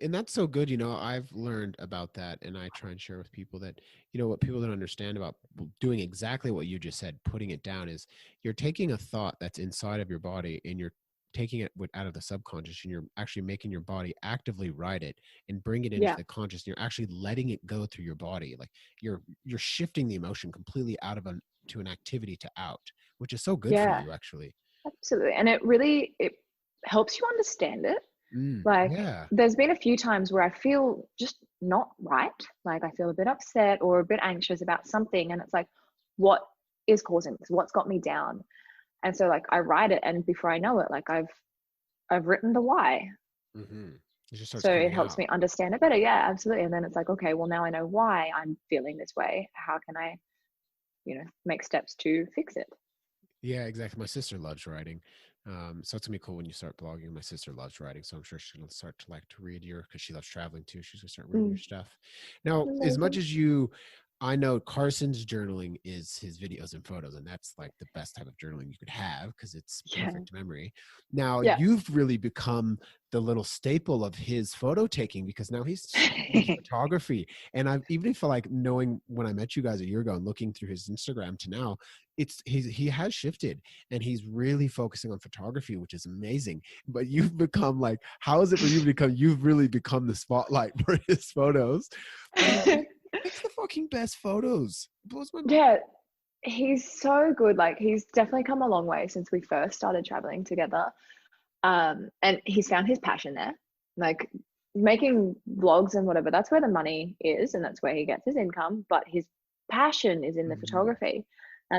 And that's so good. I've learned about that, and I try and share with people that, what people don't understand about doing exactly what you just said, putting it down, is you're taking a thought that's inside of your body, and you're taking it out of the subconscious, and you're actually making your body actively write it and bring it into Yeah, the conscious. You're actually letting it go through your body. Like you're shifting the emotion completely out of to an activity to out, which is so good for yeah, you actually. absolutely. And it helps you understand it. Like Yeah. there's been a few times where I feel just not right. Like I feel a bit upset or a bit anxious about something. And it's like, what is causing this? What's got me down? And so like I write it, and before I know it, like I've written the why. Mm-hmm. It just starts So it coming helps out. me understand it better. Yeah, absolutely. And then it's like, okay, well now I know why I'm feeling this way. How can I, make steps to fix it? Yeah, exactly. My sister loves writing. So it's gonna be cool when you start blogging. My sister loves writing, so I'm sure she'll start to like to read your, because she loves traveling too. She's gonna start reading your Mm, stuff. Now, as much amazing. as I know Carson's journaling is his videos and photos, and that's like the best type of journaling you could have because it's Yeah. perfect memory. Now Yeah. you've really become the little staple of his photo taking, because now he's so much photography. And I've even if like knowing when I met you guys a year ago and looking through his Instagram to now, he has shifted, and he's really focusing on photography, which is amazing. But you've become like, how is it for you to become? You've really become the spotlight for his photos. But he takes the fucking best photos. It blows my mind. Yeah, he's so good. Like, he's definitely come a long way since we first started traveling together. And he's found his passion there. Like, making vlogs and whatever, that's where the money is, and that's where he gets his income. But his passion is in the Mhm. photography.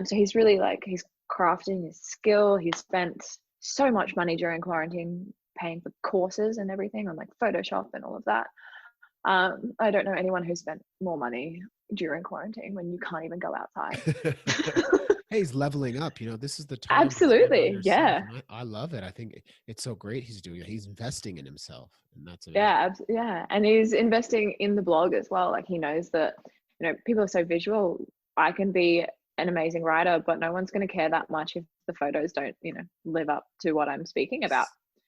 So he's really like, he's crafting his skill. He spent so much money during quarantine paying for courses and everything on like Photoshop and all of that. I don't know anyone who spent more money during quarantine when you can't even go outside. Hey, he's leveling up. You know, this is the time to spend on Absolutely. yourself, Yeah. and I love it. I think it's so great he's doing it. He's investing in himself, and that's amazing. Yeah, yeah, and he's investing in the blog as well. Like, he knows that, people are so visual. I can be an amazing writer, but no one's going to care that much if the photos don't, live up to what I'm speaking about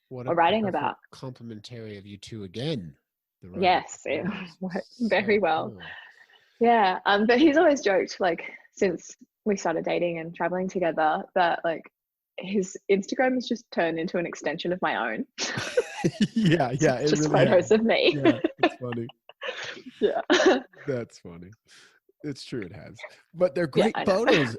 What a or writing perfect about. complimentary of you two again, the writing Yes, and it photos. worked very So well. cool. Yeah, but he's always joked, like, since we started dating and traveling together, that like his Instagram has just turned into an extension of my own. Yeah, It's yeah, it just really has. photos of me. Yeah, it's funny. Yeah. That's funny. It's true, it has. But they're Yeah, great I know. photos.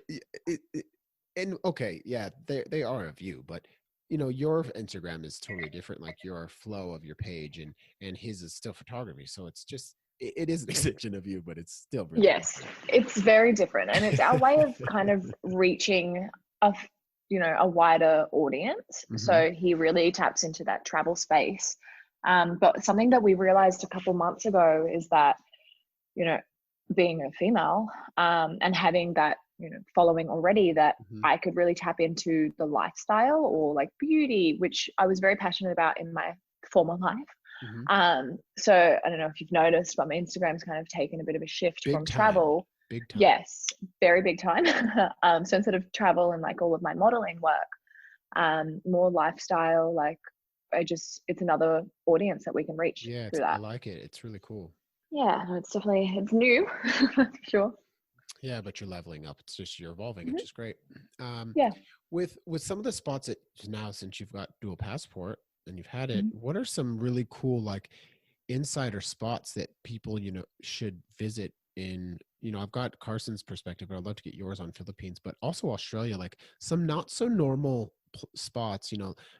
And okay, yeah, they are of you, but you know, your Instagram is totally different. Like your flow of your page, and his is still photography. So it's just it is an extension of you, but it's still really Yes, it's very different, and it's our way of kind of reaching a wider audience. hmm So he really taps into that travel space. But something that we realized a couple months ago is that, you know, being a female, and having that, following already, that hmm I could really tap into the lifestyle or like beauty, which I was very passionate about in my former life. hmm So I don't know if you've noticed, but my Instagram's kind of taken a bit of a shift Big from time. travel. Big time. Yes, very big time. So instead of travel and like all of my modeling work, more lifestyle, like, it's another audience that we can reach Yeah, through I that. like it. It's really cool. Yeah, no, it's new, for sure. Yeah, but you're leveling up. It's just you're evolving, which Mhm. is great. Um, Yeah. with some of the spots that now, since you've got dual passport and you've had it, Mhm. what are some really cool like insider spots that people should visit in? I've got Carson's perspective, but I'd love to get yours on Philippines, but also Australia. Like some not so normal spots.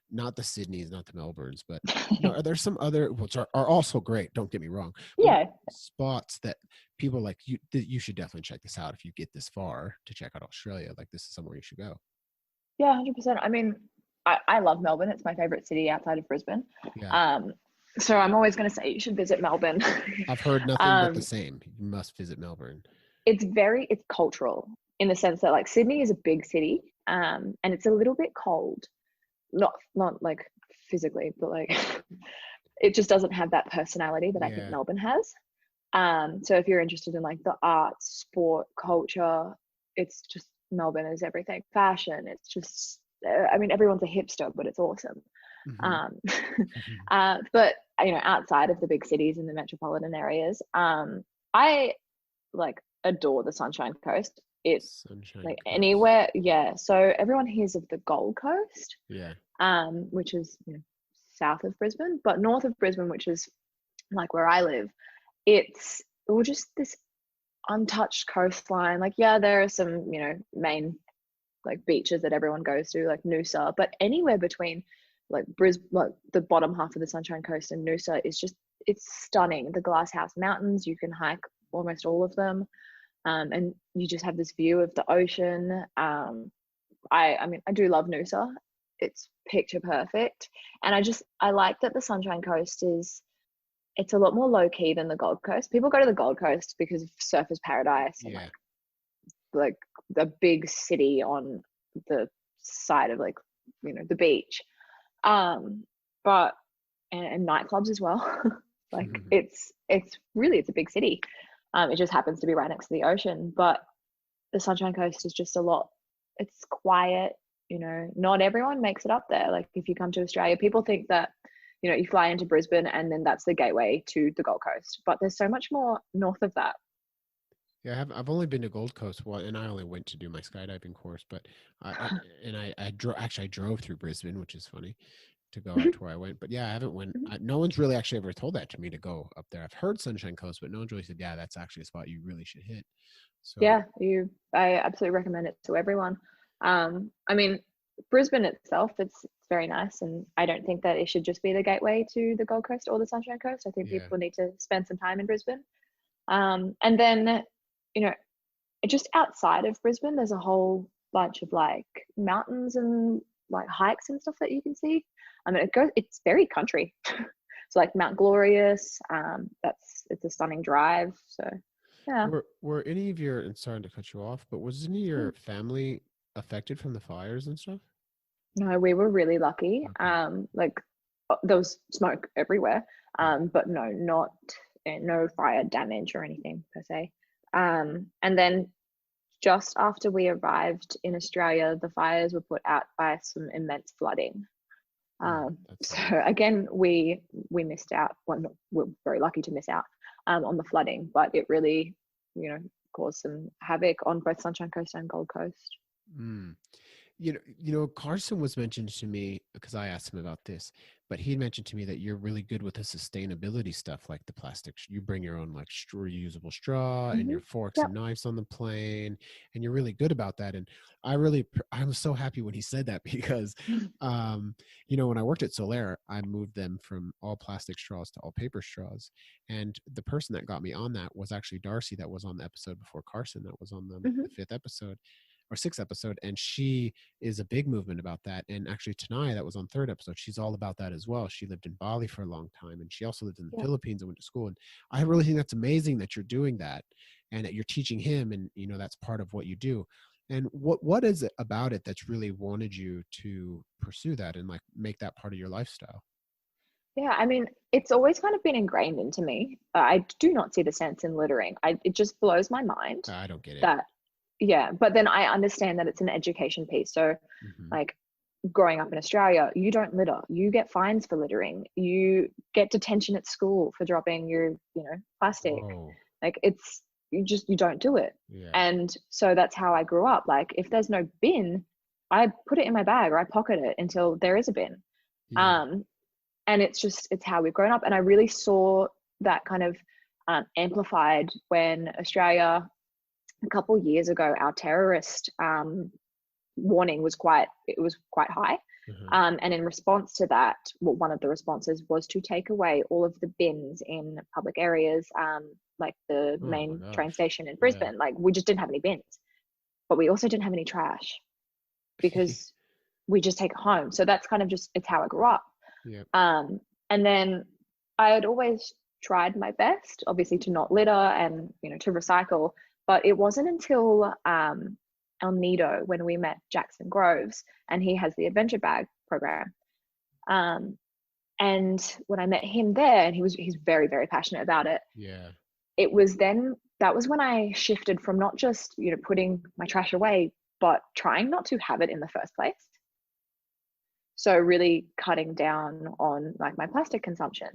Not the Sydneys, not the Melbournes, but are there some other which are also great? Don't get me wrong, but Yeah. spots that people like you should definitely check this out if you get this far to check out Australia. Like this is somewhere you should go. Yeah, 100%. I mean, I love Melbourne. It's my favorite city outside of Brisbane. Yeah, Um, so I'm always going to say you should visit Melbourne. I've heard nothing but the um, same. You must visit Melbourne. it's cultural in the sense that, like, Sydney is a big city, and it's a little bit cold. Not like physically, but like it just doesn't have that personality that I think Yeah. Melbourne has. So if you're interested in like the arts, sport, culture, it's just, Melbourne is everything. Fashion, it's just, I mean, everyone's a hipster, but it's awesome. hmm Um, but outside of the big cities and the metropolitan areas, I like adore the Sunshine Coast. It's Sunshine like Coast. anywhere, yeah. So everyone hears of the Gold Coast, Yeah. which is, south of Brisbane, but north of Brisbane, which is like where I live, it's all just this untouched coastline. Like, yeah, there are some, main like beaches that everyone goes to, like Noosa, but anywhere between like Brisbane, like the bottom half of the Sunshine Coast and Noosa is just, it's stunning. The Glasshouse Mountains, you can hike almost all of them, and you just have this view of the ocean. I mean, I do love Noosa. It's picture perfect, and I like that the Sunshine Coast is, it's a lot more low key than the Gold Coast. People go to the Gold Coast because of Surfers Paradise and Yeah. like the big city on the side of, like, the beach, um but and nightclubs as well. Like, it's really, it's a big city. It just happens to be right next to the ocean, but the Sunshine Coast is just a lot, it's quiet. Not everyone makes it up there. Like, if you come to Australia, people think that, you fly into Brisbane and then that's the gateway to the Gold Coast, but there's so much more north of that. Yeah, I've only been to Gold Coast one, and I only went to do my skydiving course. But I drove through Brisbane, which is funny to go out to where I went. But yeah, I haven't went. Mhm. No one's really actually ever told that to me to go up there. I've heard Sunshine Coast, but no one's really said, yeah, that's actually a spot you really should hit. So Yeah, I absolutely recommend it to everyone. I mean, Brisbane itself, it's very nice, and I don't think that it should just be the gateway to the Gold Coast or the Sunshine Coast. I think yeah, people need to spend some time in Brisbane. And then, you know, just outside of Brisbane, there's a whole bunch of like mountains and like hikes and stuff that you can see. I mean, it's very country. So like Mount Glorious, it's a stunning drive. So yeah. were any of your, and sorry to cut you off, but was any of your family affected from the fires and stuff? No, we were really lucky. Okay. Like there was smoke everywhere, but no, not no fire damage or anything per se. And then just after we arrived in Australia, the fires were put out by some immense flooding. That's So nice. again, we missed out. Well, we're very lucky to miss out on the flooding, but it really, caused some havoc on both Sunshine Coast and Gold Coast. Mm. Carson was mentioned to me because I asked him about this, but he mentioned to me that you're really good with the sustainability stuff, like the plastic. You bring your own like reusable straw and Hmm. your forks Yep. and knives on the plane, and you're really good about that. And I was so happy when he said that because, when I worked at Solaire, I moved them from all plastic straws to all paper straws, and the person that got me on that was actually Darcy, that was on the episode before Carson, that was on the Hmm. fifth episode or sixth episode, and she is a big movement about that. And actually Tanaya, that was on third episode, she's all about that as well. She lived in Bali for a long time, and she also lived in the Yep. Philippines and went to school. And I really think that's amazing that you're doing that and that you're teaching him, and that's part of what you do. And what is it about it that's really wanted you to pursue that and like make that part of your lifestyle? Yeah, I mean, it's always kind of been ingrained into me. I do not see the sense in littering. It just blows my mind I don't get it. that, yeah, but then I understand that it's an education piece. So, Mm-hmm. like, growing up in Australia, you don't litter. You get fines for littering. You get detention at school for dropping your, plastic. Whoa. Like, you don't do it. Yeah. And so that's how I grew up. Like, if there's no bin, I put it in my bag or I pocket it until there is a bin. Yeah. Um, and it's how we've grown up. And I really saw that kind of amplified when Australia, a couple years ago, our terrorist warning was quite high. Uh-huh. And in response to that, one of the responses was to take away all of the bins in public areas, like the Oh my main train gosh. station in Yeah. Brisbane. Like, we just didn't have any bins, but we also didn't have any trash because we just take it home. So that's kind of it's how I grew up. Yeah. And then I had always tried my best, obviously, to not litter and to recycle. But it wasn't until El Nido, when we met Jackson Groves, and he has the adventure bag program. And when I met him there, and he's very, very passionate about it. Yeah. That was when I shifted from not just putting my trash away, but trying not to have it in the first place. So really cutting down on like my plastic consumption.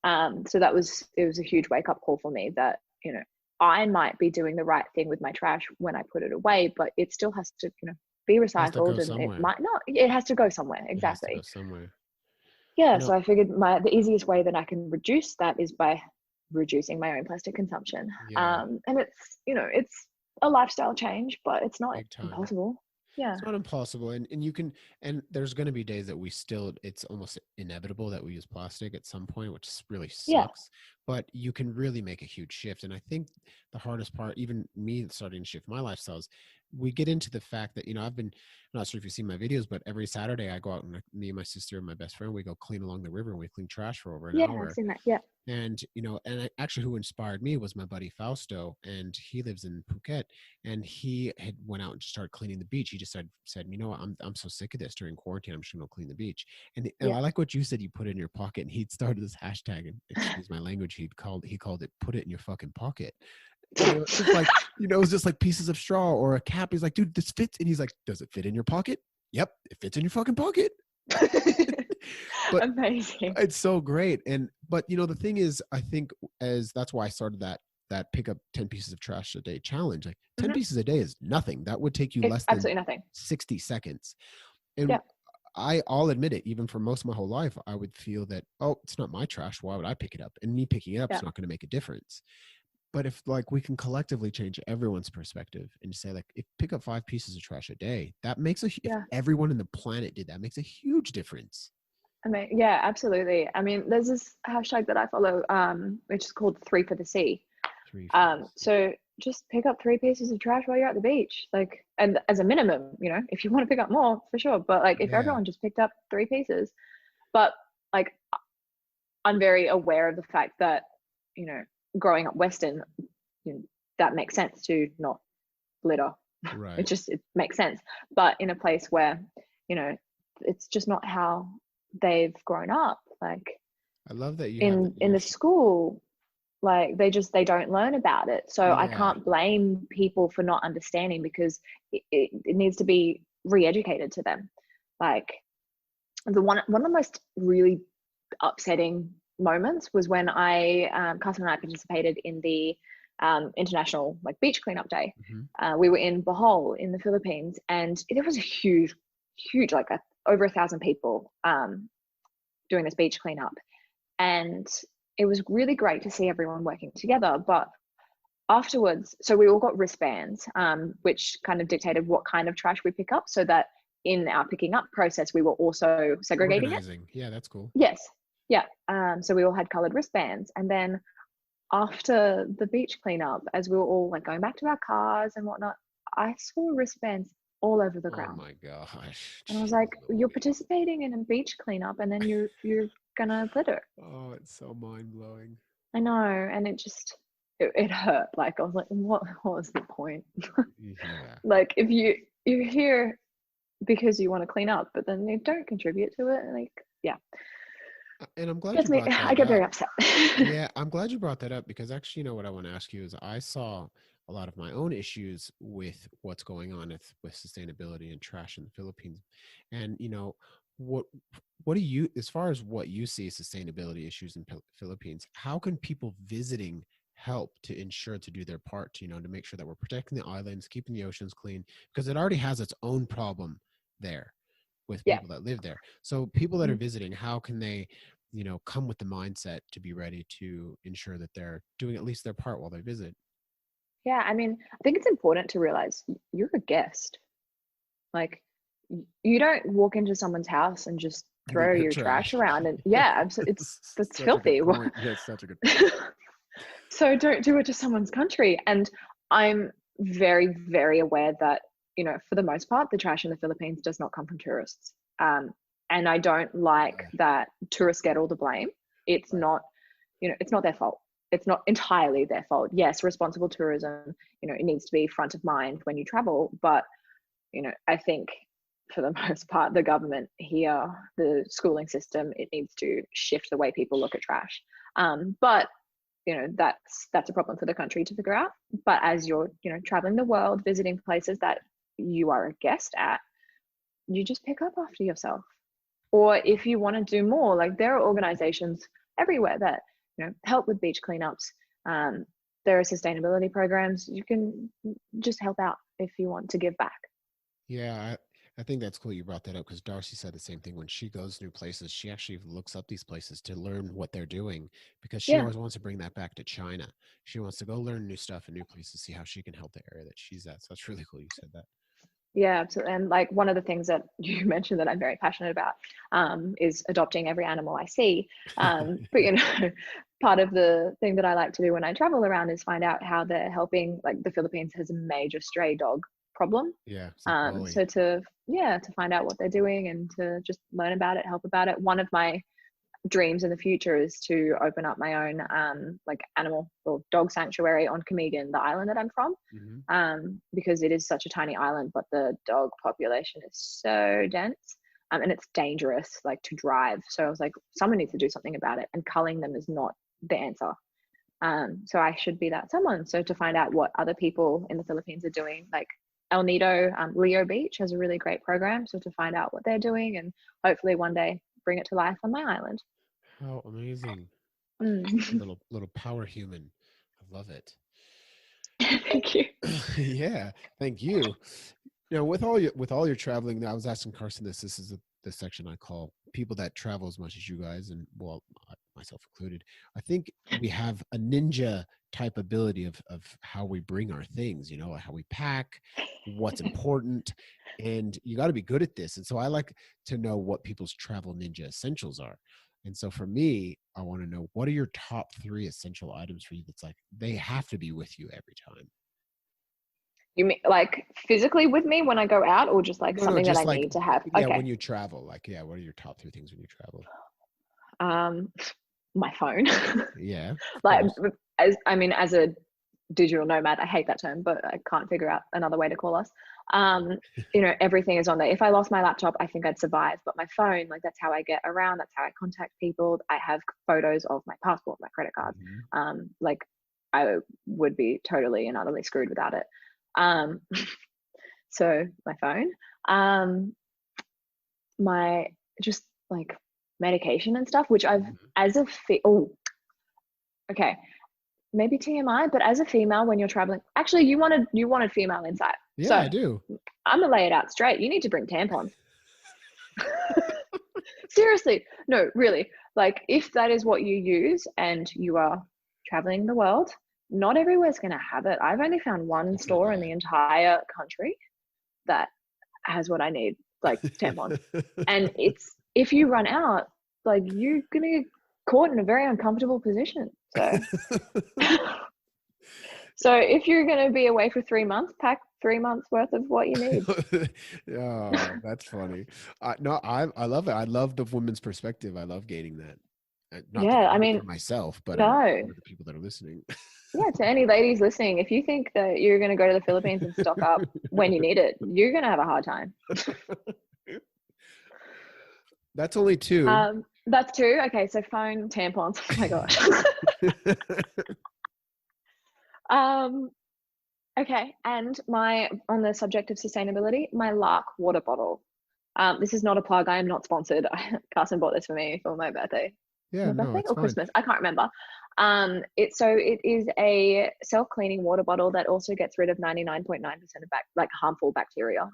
So it was a huge wake up call for me that I might be doing the right thing with my trash when I put it away, but it still has to be It has to go recycled, and it somewhere. might not. It has to go somewhere. It has to go Exactly. somewhere. Yeah. You So know, I figured the easiest way that I can reduce that is by reducing my own plastic consumption. yeah, And it's a lifestyle change, but it's not big time. impossible. Yeah. It's not impossible, and you can, and there's going to be days that it's almost inevitable that we use plastic at some point, which really Yeah. sucks. But you can really make a huge shift, and I think the hardest part, even me starting to shift my lifestyles, we get into the fact that I'm not sure if you've seen my videos, but every Saturday I go out and me and my sister and my best friend, we go clean along the river, and we clean trash for over an Yeah. I've hour. seen that. Yeah. And actually, who inspired me was my buddy Fausto, and he lives in Phuket, and he had went out and just started cleaning the beach. He just said, what, I'm so sick of this during quarantine. I'm just gonna go clean the beach. And Yeah. I like what you said. You put it in your pocket, and he'd started this hashtag, and excuse my language, he called it "put it in your fucking pocket." And it was just like, it was just like pieces of straw or a cap. He's like, dude, this fits. And he's like, does it fit in your pocket? Yep, it fits in your fucking pocket. But Amazing. it's so great. But the thing is, I think that's why I started that pick up 10 pieces of trash a day challenge. Like 10 Mhm. pieces a day is nothing. That would take you It's less than absolutely nothing. 60 seconds. And Yeah. I'll admit it, even for most of my whole life, I would feel that, oh, it's not my trash. Why would I pick it up? And me picking it up Yeah. is not going to make a difference. But if like we can collectively change everyone's perspective and say like, if pick up 5 pieces of trash a day, that makes if Yeah. everyone in the planet did that, makes a huge difference. I mean, yeah, absolutely. I mean, there's this hashtag that I follow, which is called 3 for the Sea. 3 for So just pick up 3 pieces of trash while you're at the beach, like, and as a minimum, you know, if you want to pick up more, for sure. But like, if Yeah. everyone just picked up 3 pieces, but like, I'm very aware of the fact that, you know, growing up Western, you know, that makes sense to not litter. Right. It makes sense. But in a place where, you know, it's just not how they've grown up. Like, I love that you in the school, like they don't learn about it. So I Yeah. can't blame people for not understanding, because it needs to be re-educated to them. Like, one of the most really upsetting moments was when Carson and I participated in the international like beach cleanup day. We were in Bohol in the Philippines, and there was a huge like over 1,000 people doing this beach cleanup, and it was really great to see everyone working together. But afterwards, so we all got wristbands, which kind of dictated what kind of trash we pick up, so that in our picking up process we were also segregating Organizing. Yeah, that's cool. Yes. Yeah. So we all had colored wristbands. And then after the beach cleanup, as we were all like going back to our cars and whatnot, I saw wristbands all over the ground. Oh my gosh. And I was like, you're participating in a beach cleanup, and then you're gonna litter. Oh, it's so mind-blowing. I know. And it hurt. Like, I was like, what was the point? Yeah. Like, if you're here because you want to clean up, but then you don't contribute to it, like, yeah. And I'm glad Gets you me. brought that I get very up. upset. Yeah, I'm glad you brought that up, because actually, you know what I want to ask you is, I saw a lot of my own issues with what's going on with sustainability and trash in the Philippines. And you know, what do you, as far as what you see as sustainability issues in Philippines, how can people visiting help to ensure to do their part, you know, to make sure that we're protecting the islands, keeping the oceans clean, because it already has its own problem there with Yeah. people that live there. So people that are Mhm. visiting, how can they, you know, come with the mindset to be ready to ensure that they're doing at least their part while they visit? Yeah, I mean, I think it's important to realize you're a guest. Like, you don't walk into someone's house and just And throw leave your your trash trash. around. And yeah, that's Such a good filthy. point. Yeah, such a good point. So don't do it to someone's country. And I'm very, very aware that, you know, for the most part, the trash in the Philippines does not come from tourists. And I don't like that tourists get all the blame. It's not, you know, it's not their fault. It's not entirely their fault. Yes, responsible tourism, you know, it needs to be front of mind when you travel. But, you know, I think for the most part, the government here, the schooling system, it needs to shift the way people look at trash. But you know, that's a problem for the country to figure out. But as you're, you know, traveling the world, visiting places that you are a guest at, you just pick up after yourself. Or if you want to do more, like, there are organizations everywhere that, you know, help with beach cleanups. There are sustainability programs. You can just help out if you want to give back. Yeah, I think that's cool you brought that up, because Darcy said the same thing. When she goes new places, she actually looks up these places to learn what they're doing, because she Yeah. always wants to bring that back to China. She wants to go learn new stuff and new places, see how she can help the area that she's at. So that's really cool you said that. Yeah, absolutely. And like, one of the things that you mentioned that I'm very passionate about is adopting every animal I see. But you know, part of the thing that I like to do when I travel around is find out how they're helping. Like, the Philippines has a major stray dog problem. Yeah. It's like Wally. So to find out what they're doing and to just learn about it, help about it. One of my dreams in the future is to open up my own like animal or dog sanctuary on Camiguin, the island that I'm from, because it is such a tiny island, but the dog population is so dense, and it's dangerous, like, to drive. So I was like, someone needs to do something about it, and culling them is not the answer. So I should be that someone. So to find out what other people in the Philippines are doing, like El Nido, Leo Beach has a really great program. So to find out what they're doing, and hopefully one day bring it to life on my island. How amazing. Little power human. I love it. Thank you. Yeah, thank you. Now, with all your traveling, I was asking Carson this. This is the section I call people that travel as much as you guys, and well, myself included. I think we have a ninja type ability of how we bring our things, you know, like how we pack, what's important, and you got to be good at this. And so I like to know what people's travel ninja essentials are. And so for me, I want to know, what are your top 3 essential items for you that's like they have to be with you every time? You mean like physically with me when I go out, or just like No, no, something that just I like, need to have? yeah, Okay. when you travel, like, yeah, what are your top 3 things when you travel? Um, my phone. Yeah, of Like, course. as a digital nomad, I hate that term, but I can't figure out another way to call us. Everything is on there. If I lost my laptop, I think I'd survive, but my phone, like, that's how I get around. That's how I contact people. I have photos of my passport, my credit cards. Like, I would be totally and utterly screwed without it. So my phone, my just like medication and stuff, which I've, as a okay, maybe TMI, but as a female, when you're traveling, actually, you wanted female insight. Yeah, So I do. I'm gonna lay it out straight. You need to bring tampons. Seriously, no, really. Like, if that is what you use and you are traveling the world, not everywhere's gonna have it. I've only found one store in the entire country that has what I need, like tampons. And it's, if you run out, like, you're gonna get caught in a very uncomfortable position. So so if you're going to be away for 3 months, pack 3 months worth of what you need. Oh, that's funny. No, I love it. I love the woman's perspective. I love gaining that. Not that Yeah, I I need it mean, for myself, but no. for the people that are listening. Yeah, to any ladies listening, if you think that you're going to go to the Philippines and stock up when you need it, you're going to have a hard time. That's only 2. That's 2. Okay, so phone, tampons. Oh my gosh. Okay, and on the subject of sustainability, my Lark water bottle. This is not a plug. I am not sponsored. Carson bought this for me for my birthday. Yeah, My no, birthday it's or fine. Christmas? I can't remember. It is a self-cleaning water bottle that also gets rid of 99.9% of harmful bacteria.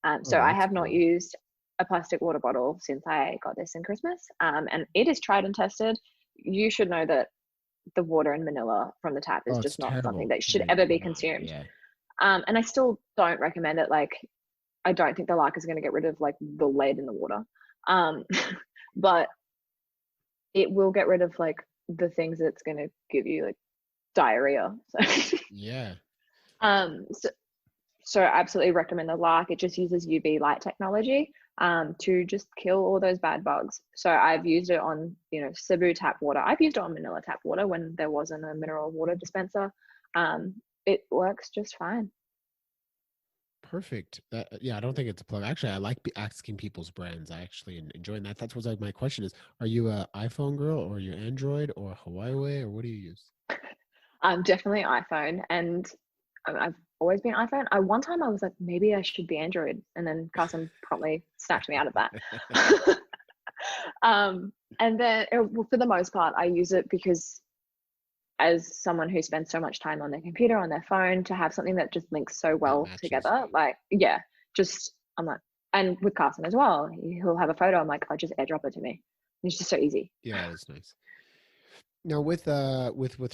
Oh, So I that's have not cool. used a plastic water bottle since I got this in Christmas. And it is tried and tested. You should know that the water in Manila from the tap is Oh, it's just not something terrible. that should Yeah, ever be no, consumed. yeah. And I still don't recommend it. Like, I don't think the Lark is going to get rid of like the lead in the water. But it will get rid of like the things that's going to give you like diarrhea. So, Yeah. so, so I absolutely recommend the Lark. It just uses UV light technology to just kill all those bad bugs. So I've used it on, Cebu tap water. I've used it on Manila tap water when there wasn't a mineral water dispenser. It works just fine. Perfect. Yeah, I don't think it's a plug. Actually, I like asking people's brands. I actually enjoying that. That's what like my question is: are you a iPhone girl, or are you Android, or Huawei, or what do you use? Definitely iPhone, and I've always been iPhone. One time I was like, maybe I should be Android, and then Carson promptly snapped me out of that. And then for the most part, I use it because, as someone who spends so much time on their computer, on their phone, to have something that just links so That well matches. together, like, yeah, just, I'm like, and with Carson as well, he'll have a photo, I'm like, oh, just airdrop it to me. It's just so easy. Yeah, that's nice. Now with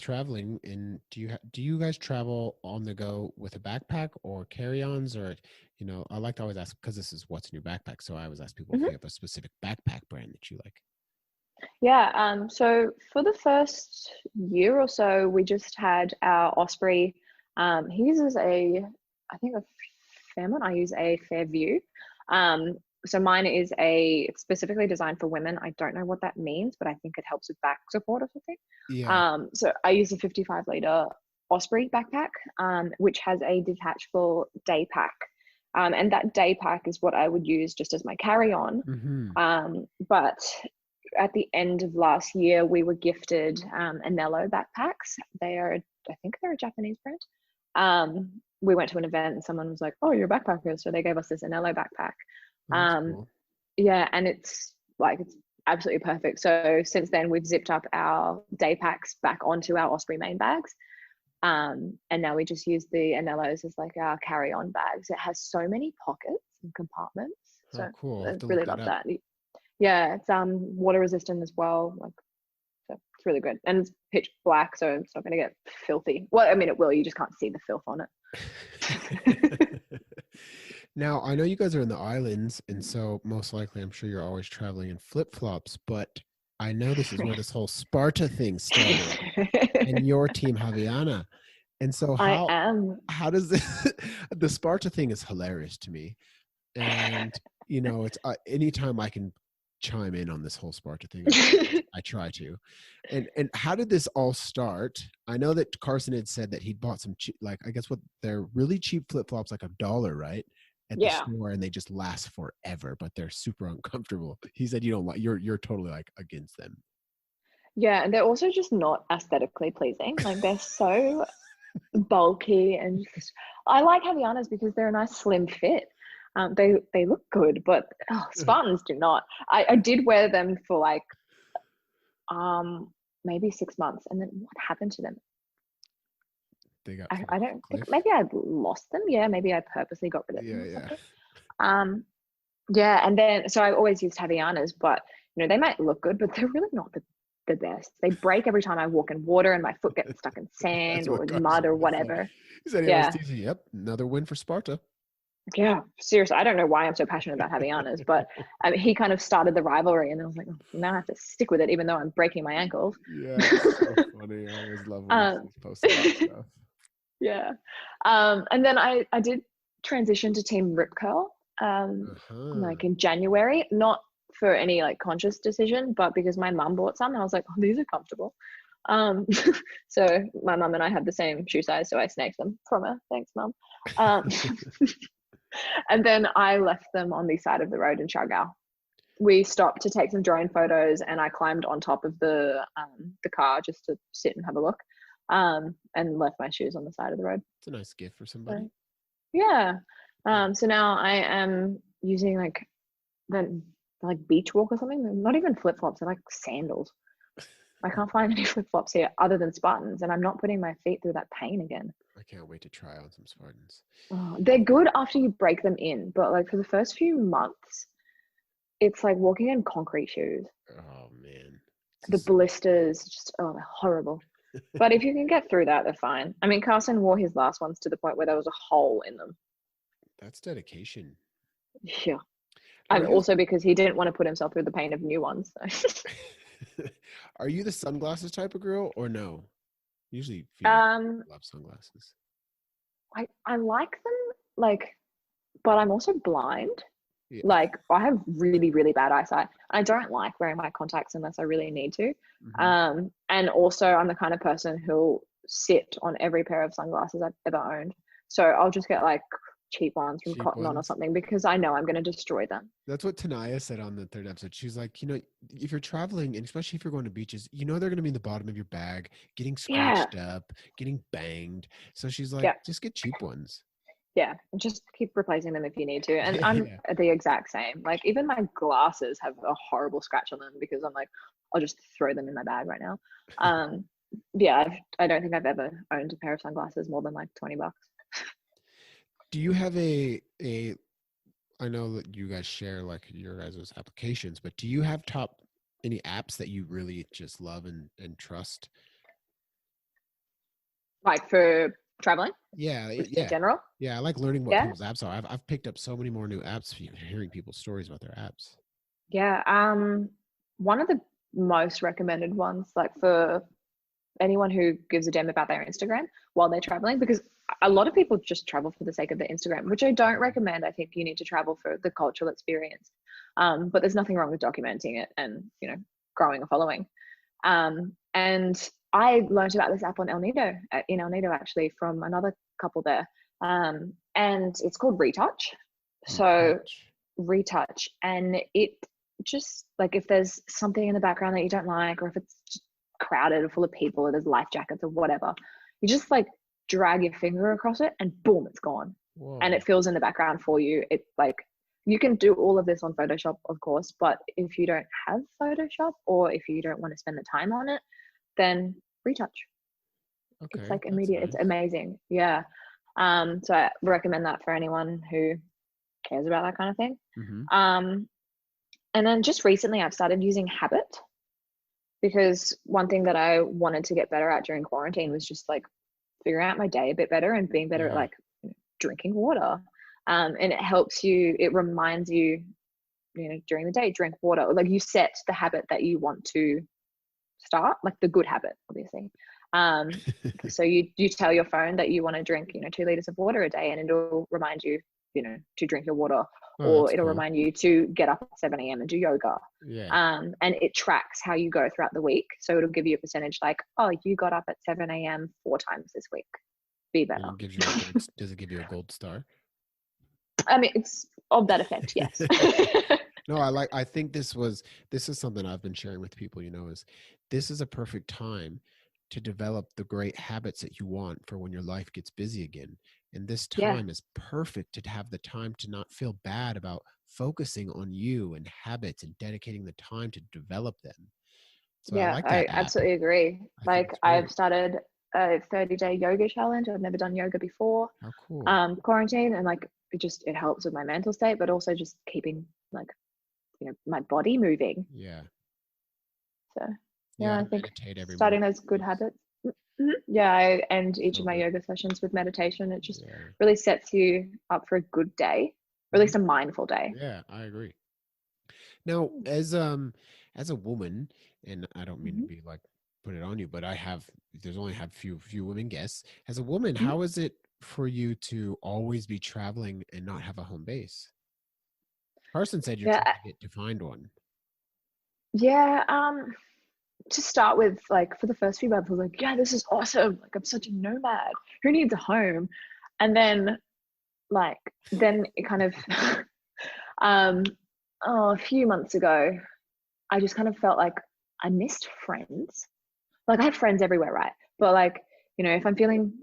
traveling, and do you guys travel on the go with a backpack or carry-ons, or I like to always ask, because this is what's in your backpack, so I always ask people if Mhm. you have a specific backpack brand that you like. Yeah, so for the first year or so, we just had our Osprey. He uses I think a Fairmont. I use a Fairview. So mine is it's specifically designed for women. I don't know what that means, but I think it helps with back support or something. Yeah. So I use a 55-liter Osprey backpack, which has a detachable day pack. And that day pack is what I would use just as my carry-on. Mm-hmm. But at the end of last year, we were gifted Anello backpacks. I think they're a Japanese brand. We went to an event and someone was like, "Oh, you're a backpacker," so they gave us this Anello backpack. Oh, that's cool. Yeah, and it's absolutely perfect. So since then, we've zipped up our day packs back onto our Osprey main bags. And now we just use the Anellos as like our carry-on bags. It has so many pockets and compartments. So Oh, cool. I'll I have to really look that love up. that. Yeah, it's water resistant as well. Like, so it's really good, and it's pitch black, so it's not going to get filthy. Well, I mean, it will. You just can't see the filth on it. Now, I know you guys are in the islands, and so most likely I'm sure you're always traveling in flip-flops, but I know this is where this whole Sparta thing started, and your team Javiana. And so I how am. how does the Sparta thing is hilarious to me. And it's anytime I can chime in on this whole Sparta thing, I try to. And how did this all start? I know that Carson had said that he'd bought some cheap, like I guess what they're really cheap flip-flops, like $1, right? At the Yeah. store, and they just last forever, but they're super uncomfortable. He said you don't like you're totally like against them. Yeah, and they're also just not aesthetically pleasing. Like they're so bulky and just, I like Havianas because they're a nice slim fit. They look good, but Spartans do not. I did wear them for like maybe 6 months, and then what happened to them? They got I don't think, cliff. maybe I lost them. Yeah, maybe I purposely got rid of them or Yeah. something. Yeah, and then so I always used Havianas, but they might look good, but they're really not the best. They break every time I walk in water, and my foot gets stuck in That's sand what or Carson mud or always said. whatever. He said he always Yeah, teased me. Yep, another win for Sparta. yeah, seriously, I don't know why I'm so passionate about Havianas, but he kind of started the rivalry, and I was like, oh, now I have to stick with it, even though I'm breaking my ankles. Yeah, it's so funny. I always love when um, he's posting that stuff. yeah, and then I did transition to Team Rip Curl, Uh-huh. like in January, not for any like conscious decision, but because my mum bought some, and I was like, oh, these are comfortable. Um, so my mum and I have the same shoe size, so I snaked them from her. Thanks, mum. Um, and then I left them on the side of the road in Chagall. We stopped to take some drone photos, and I climbed on top of the car just to sit and have a look, and left my shoes on the side of the road. It's a nice gift for somebody. So, yeah. So now I am using like beach walk or something. They're not even flip flops. They're like sandals. I can't find any flip flops here other than Spartans, and I'm not putting my feet through that pain again. I can't wait to try on some Spartans. Oh, they're good after you break them in, but like for the first few months, it's like walking in concrete shoes. Oh man. The blisters, just they're horrible. But if you can get through that, they're fine. I mean, Carson wore his last ones to the point where there was a hole in them. That's dedication. Yeah. And also because he didn't want to put himself through the pain of new ones. So. Are you the sunglasses type of girl or no? Usually females love sunglasses. I like them, like, but I'm also blind. Yeah. Like I have really, really bad eyesight. I don't like wearing my contacts unless I really need to. Mm-hmm. And also I'm the kind of person who'll sit on every pair of sunglasses I've ever owned. So I'll just get like cheap ones from Cotton On or something because I know I'm going to destroy them. That's what Tanaya said on the third episode. She's like, if you're traveling, and especially if you're going to beaches, they're going to be in the bottom of your bag, getting scratched up, getting banged. So she's like, just get cheap ones. Yeah, just keep replacing them if you need to. And I'm the exact same. Like even my glasses have a horrible scratch on them because I'm like, I'll just throw them in my bag right now. Yeah, I don't think I've ever owned a pair of sunglasses more than like $20. Do you have I know that you guys share like your guys' applications, but do you have any apps that you really just love and trust? Like for traveling? Yeah. In general? Yeah, I like learning what people's apps are. I've picked up so many more new apps, hearing people's stories about their apps. Yeah. One of the most recommended ones, like for anyone who gives a damn about their Instagram while they're traveling, because a lot of people just travel for the sake of the Instagram, which I don't recommend. I think you need to travel for the cultural experience. But there's nothing wrong with documenting it and, growing a following. And I learned about this app on in El Nido actually from another couple there. And it's called Retouch. So Retouch, and it just like if there's something in the background that you don't like, or if it's just crowded or full of people or there's life jackets or whatever, you just like drag your finger across it and boom, it's gone. Whoa. And it fills in the background for you. It like you can do all of this on Photoshop, of course, but if you don't have Photoshop or if you don't want to spend the time on it, then Retouch. Okay, it's like immediate. Nice. It's amazing. Yeah. So I recommend that for anyone who cares about that kind of thing. Mm-hmm. And then just recently I've started using Habit, because one thing that I wanted to get better at during quarantine was just like figuring out my day a bit better and being better at like drinking water. And it helps you, it reminds you, during the day, drink water. Like you set the habit that you want to start, like the good habit, obviously. So you tell your phone that you want to drink, 2 liters of water a day, and it'll remind you, to drink your water, or it'll remind you to get up at 7 a.m. and do yoga. Yeah. And it tracks how you go throughout the week. So it'll give you a percentage like, oh, you got up at 7 a.m. 4 times this week. Be better. And does it give you a gold star? I mean, it's of that effect, yes. No, I think this is something I've been sharing with people, is this is a perfect time to develop the great habits that you want for when your life gets busy again. And this time is perfect to have the time to not feel bad about focusing on you and habits and dedicating the time to develop them. So I absolutely agree. I've started a 30-day yoga challenge. I've never done yoga before. How cool. Quarantine, and it helps with my mental state, but also just keeping my body moving. Yeah. So I think morning. starting those good habits. Yeah, I end each of my yoga sessions with meditation. It just really sets you up for a good day, or at least a mindful day. Yeah, I agree. Now, as a woman, and I don't mean to be like put it on you, but there's only few women guests. As a woman, how is it for you to always be traveling and not have a home base? Carson said you're trying to find one. Yeah, to start with, for the first few months, I was like, yeah, this is awesome. I'm such a nomad. Who needs a home? And then, it kind of, a few months ago, I just kind of felt like I missed friends. I have friends everywhere, right? But if I'm feeling,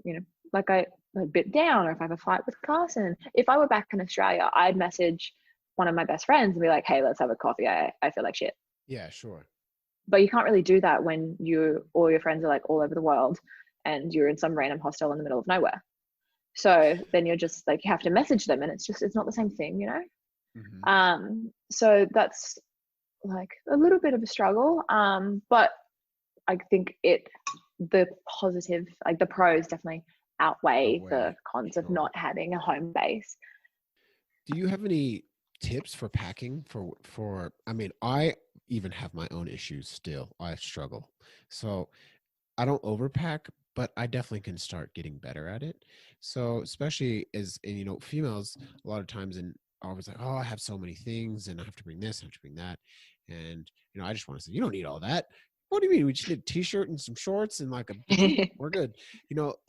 like a bit down, or if I have a fight with Carson, if I were back in Australia, I'd message one of my best friends and be like, hey, let's have a coffee. I feel like shit. Yeah, sure. But you can't really do that when all your friends are all over the world and you're in some random hostel in the middle of nowhere. So then you're just you have to message them, and it's not the same thing, So that's a little bit of a struggle. But I think the positive, the pros definitely outweigh the cons of not having a home base. Do you have any tips for packing for I mean, I even have my own issues still. I struggle. So I don't overpack, but I definitely can start getting better at it. So especially females a lot of times and always like, oh, I have so many things and I have to bring this, I have to bring that. And I just want to say, you don't need all that. What do you mean? We just need a t-shirt and some shorts and a bikini. We're good.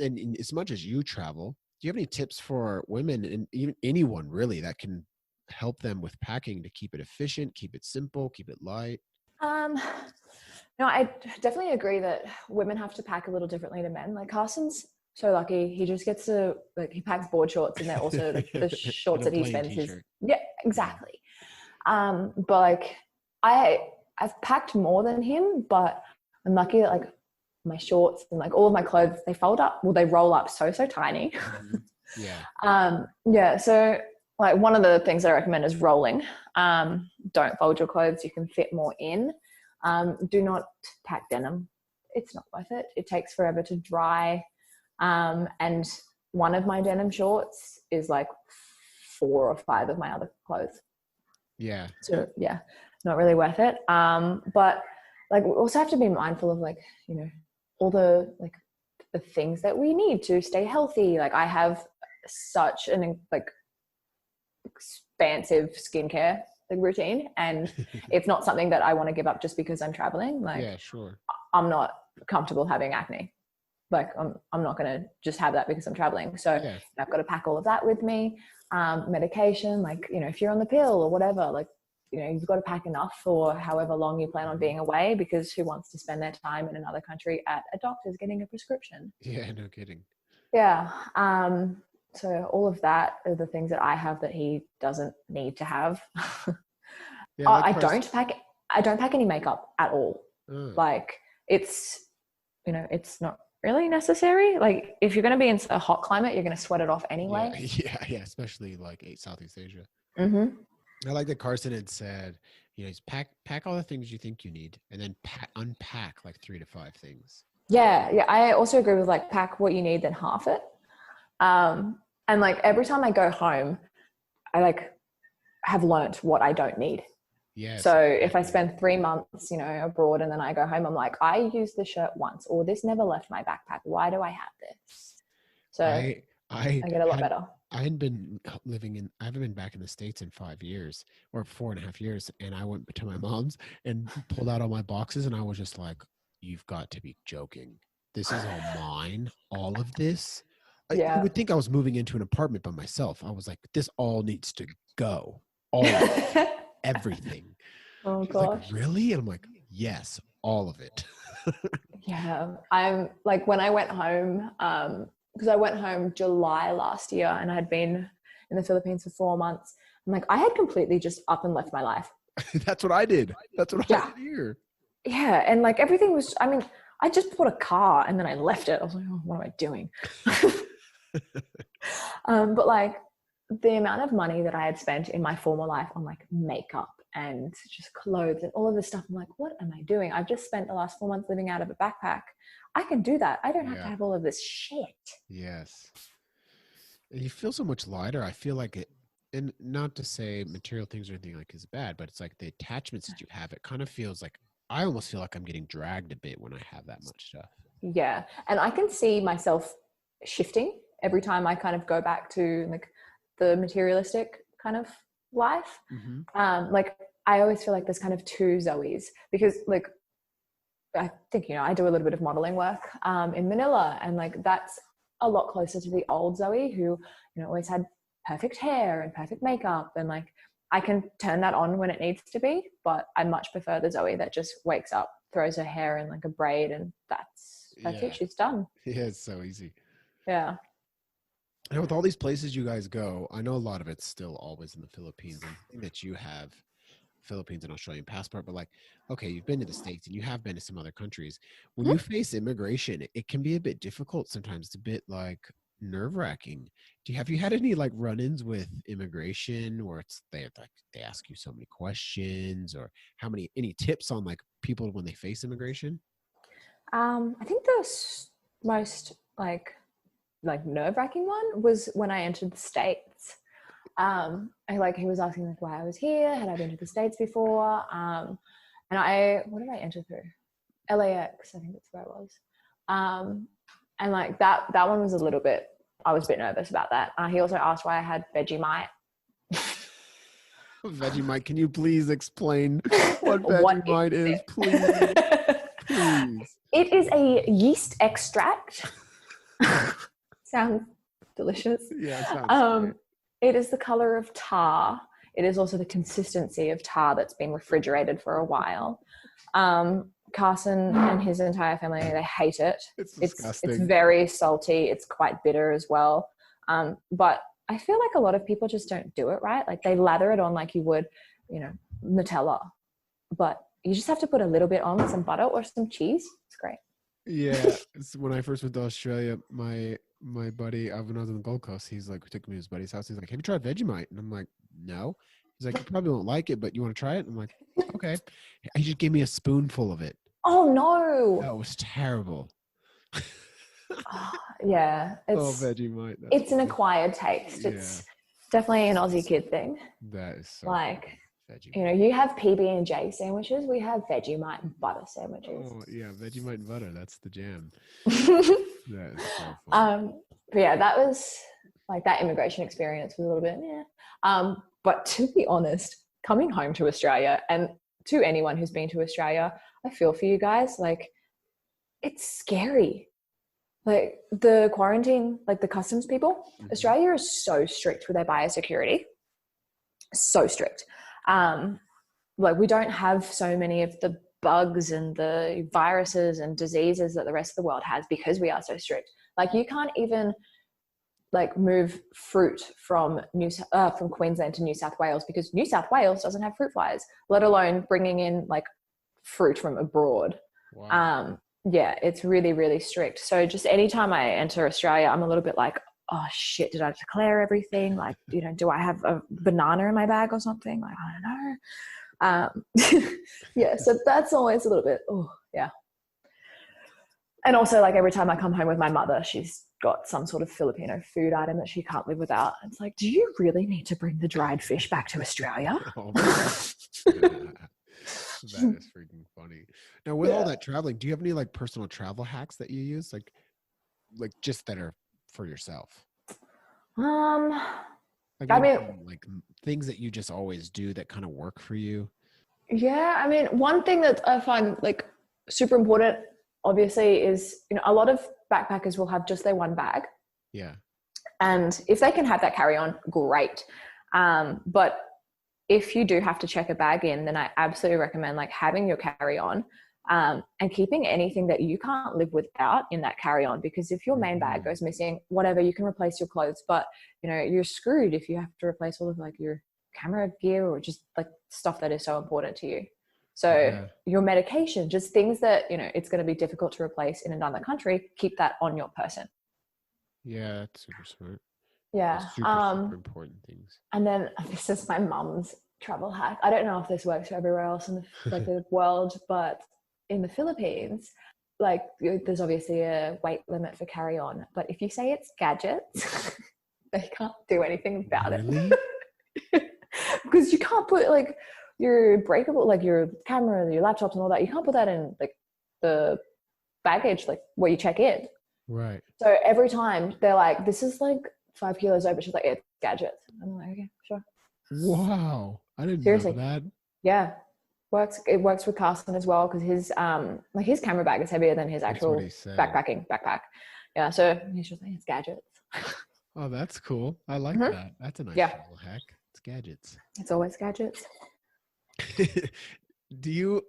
And as much as you travel, do you have any tips for women and even anyone really that can help them with packing to keep it efficient, keep it simple, keep it light? No, I definitely agree that women have to pack a little differently to men. Carson's so lucky. He just gets to he packs board shorts, and they're also the shorts that he spends his. Yeah, exactly. But I've packed more than him, but I'm lucky that my shorts and all of my clothes, they fold up. Well, they roll up so tiny. Yeah. Yeah. So one of the things I recommend is rolling. Don't fold your clothes. You can fit more in. Do not pack denim. It's not worth it. It takes forever to dry. And one of my denim shorts is 4 or 5 of my other clothes. Yeah. So yeah, not really worth it. But we also have to be mindful of all the the things that we need to stay healthy. I have such an expansive skincare routine, and it's not something that I want to give up just because I'm traveling. Yeah, sure. I'm not comfortable having acne. I'm not going to just have that because I'm traveling. So I've got to pack all of that with me. Medication, if you're on the pill or whatever, you've got to pack enough for however long you plan on being away, because who wants to spend their time in another country at a doctor's getting a prescription? Yeah, no kidding. Yeah. So all of that are the things that I have that he doesn't need to have. Yeah, I don't pack any makeup at all. It's not really necessary. If you're going to be in a hot climate, you're going to sweat it off anyway. Yeah, especially Southeast Asia. I like that Carson had said, you know, he's pack all the things you think you need, and then unpack like 3 to 5 things. Yeah. I also agree with like pack what you need, then half it. And like every time I go home, I like have learnt what I don't need. Yes. So if I spend 3 months, you know, abroad, and then I go home, I'm like, I used the shirt once, or this never left my backpack. Why do I have this? So I get a lot better. I haven't been back in the States in 5 years or 4.5 years. And I went to my mom's and pulled out all my boxes, and I was just like, you've got to be joking. This is all mine. All of this. Yeah. You would think I was moving into an apartment by myself. I was like, this all needs to go. All of it. Everything. Oh She's gosh. like, really? And I'm like, yes, all of it. Yeah. I'm like, when I went home, because I went home July last year, and I had been in the Philippines for 4 months. I'm like, I had completely just up and left my life. That's what I did. That's what I did here. Yeah. And like everything was, I mean, I just bought a car and then I left it. I was like, oh, what am I doing? But like the amount of money that I had spent in my former life on like makeup and just clothes and all of this stuff, I'm like, what am I doing? I've just spent the last 4 months living out of a backpack. I can do that. I don't have to have all of this shit. Yes. And you feel so much lighter. I feel like it, and not to say material things or anything like is bad, but it's like the attachments that you have, it kind of feels like, I almost feel like I'm getting dragged a bit when I have that much stuff. Yeah. And I can see myself shifting every time I kind of go back to like the materialistic kind of life. Like I always feel like there's kind of 2 Zoes, because like I think, you know, I do a little bit of modeling work in Manila, and like that's a lot closer to the old Zoe who, you know, always had perfect hair and perfect makeup, and like I can turn that on when it needs to be, but I much prefer the Zoe that just wakes up, throws her hair in like a braid, and that's it. She's done. Yeah, it's so easy. Yeah. And with all these places you guys go, I know a lot of it's still always in the Philippines, and that you have Philippines and Australian passport, but like, okay, you've been to the States and you have been to some other countries. When you face immigration, it can be a bit difficult sometimes. It's a bit like nerve-wracking. Have you had any like run-ins with immigration where it's they ask you so many questions, or any tips on like people when they face immigration? I think the most like nerve-wracking one was when I entered the States. He was asking like why I was here, had I been to the States before, and what did I enter through? LAX, I think that's where I was. And like that one was I was a bit nervous about that. He also asked why I had Vegemite. Vegemite, can you please explain what Vegemite is, please? Please. It is a yeast extract. Sounds delicious. Yeah, it sounds great. It is the color of tar. It is also the consistency of tar that's been refrigerated for a while. Carson and his entire family, they hate it. It's disgusting. It's very salty. It's quite bitter as well. But I feel like a lot of people just don't do it right. Like they lather it on like you would, you know, Nutella. But you just have to put a little bit on with some butter or some cheese. It's great. Yeah. When I first went to Australia, my buddy, when I was on the Gold Coast, he's like, took me to his buddy's house. He's like, have you tried Vegemite? And I'm like, no. He's like, you probably won't like it, but you want to try it? I'm like, okay. He just gave me a spoonful of it. Oh no. That was terrible. Yeah. Vegemite. It's an acquired taste. It's definitely an Aussie kid thing. That is so like Vegemite. You know, you have PB&J sandwiches, we have Vegemite and butter sandwiches. Oh yeah, Vegemite and butter, that's the jam. That is so fun. But yeah, that was like that immigration experience was a little bit but to be honest, coming home to Australia, and to anyone who's been to Australia, I feel for you guys. Like it's scary. Like the quarantine, like the customs people, Australia is so strict with their biosecurity. So strict. Like we don't have so many of the bugs and the viruses and diseases that the rest of the world has because we are so strict. Like you can't even like move fruit from Queensland to New South Wales because New South Wales doesn't have fruit flies, let alone bringing in like fruit from abroad. Wow. Yeah, it's really, really strict. So just anytime I enter Australia, I'm a little bit like, oh shit, did I declare everything? Like, you know, do I have a banana in my bag or something? Like, I don't know. Yeah, so that's always a little bit, oh yeah. And also, like, every time I come home with my mother, she's got some sort of Filipino food item that she can't live without. It's like, do you really need to bring the dried fish back to Australia? Oh, that is freaking funny. Now, with all that traveling, do you have any like personal travel hacks that you use, like just that are for yourself? Like, I mean, like things that you just always do that kind of work for you. yeah, I mean, one thing that I find like super important, obviously, is, you know, a lot of backpackers will have just their one bag. Yeah. And if they can have that carry on, great. But if you do have to check a bag in, then I absolutely recommend like having your carry on, and keeping anything that you can't live without in that carry on, because if your main bag goes missing, whatever, you can replace your clothes, but you know, you're screwed if you have to replace all of like your camera gear or just like stuff that is so important to you. So your medication, just things that, you know, it's going to be difficult to replace in another country, keep that on your person. Yeah, that's super smart. Yeah. Super important things. And then this is my mum's travel hack. I don't know if this works for everywhere else in the, like the world, but in the Philippines, like there's obviously a weight limit for carry on, but if you say it's gadgets, they can't do anything about it. Because you can't put like your breakable, like your camera, your laptops and all that, you can't put that in like the baggage, like where you check in. Right. So every time they're like, this is like 5 kilos over. She's like, it's gadgets. I'm like, okay, sure. Wow. I didn't Seriously. know that. Yeah. It works with Carson as well, because his like his camera bag is heavier than his actual backpack. Yeah. So he's just like, it's gadgets. Oh, that's cool. I like that. That's a nice little hack. It's gadgets. It's always gadgets. Do you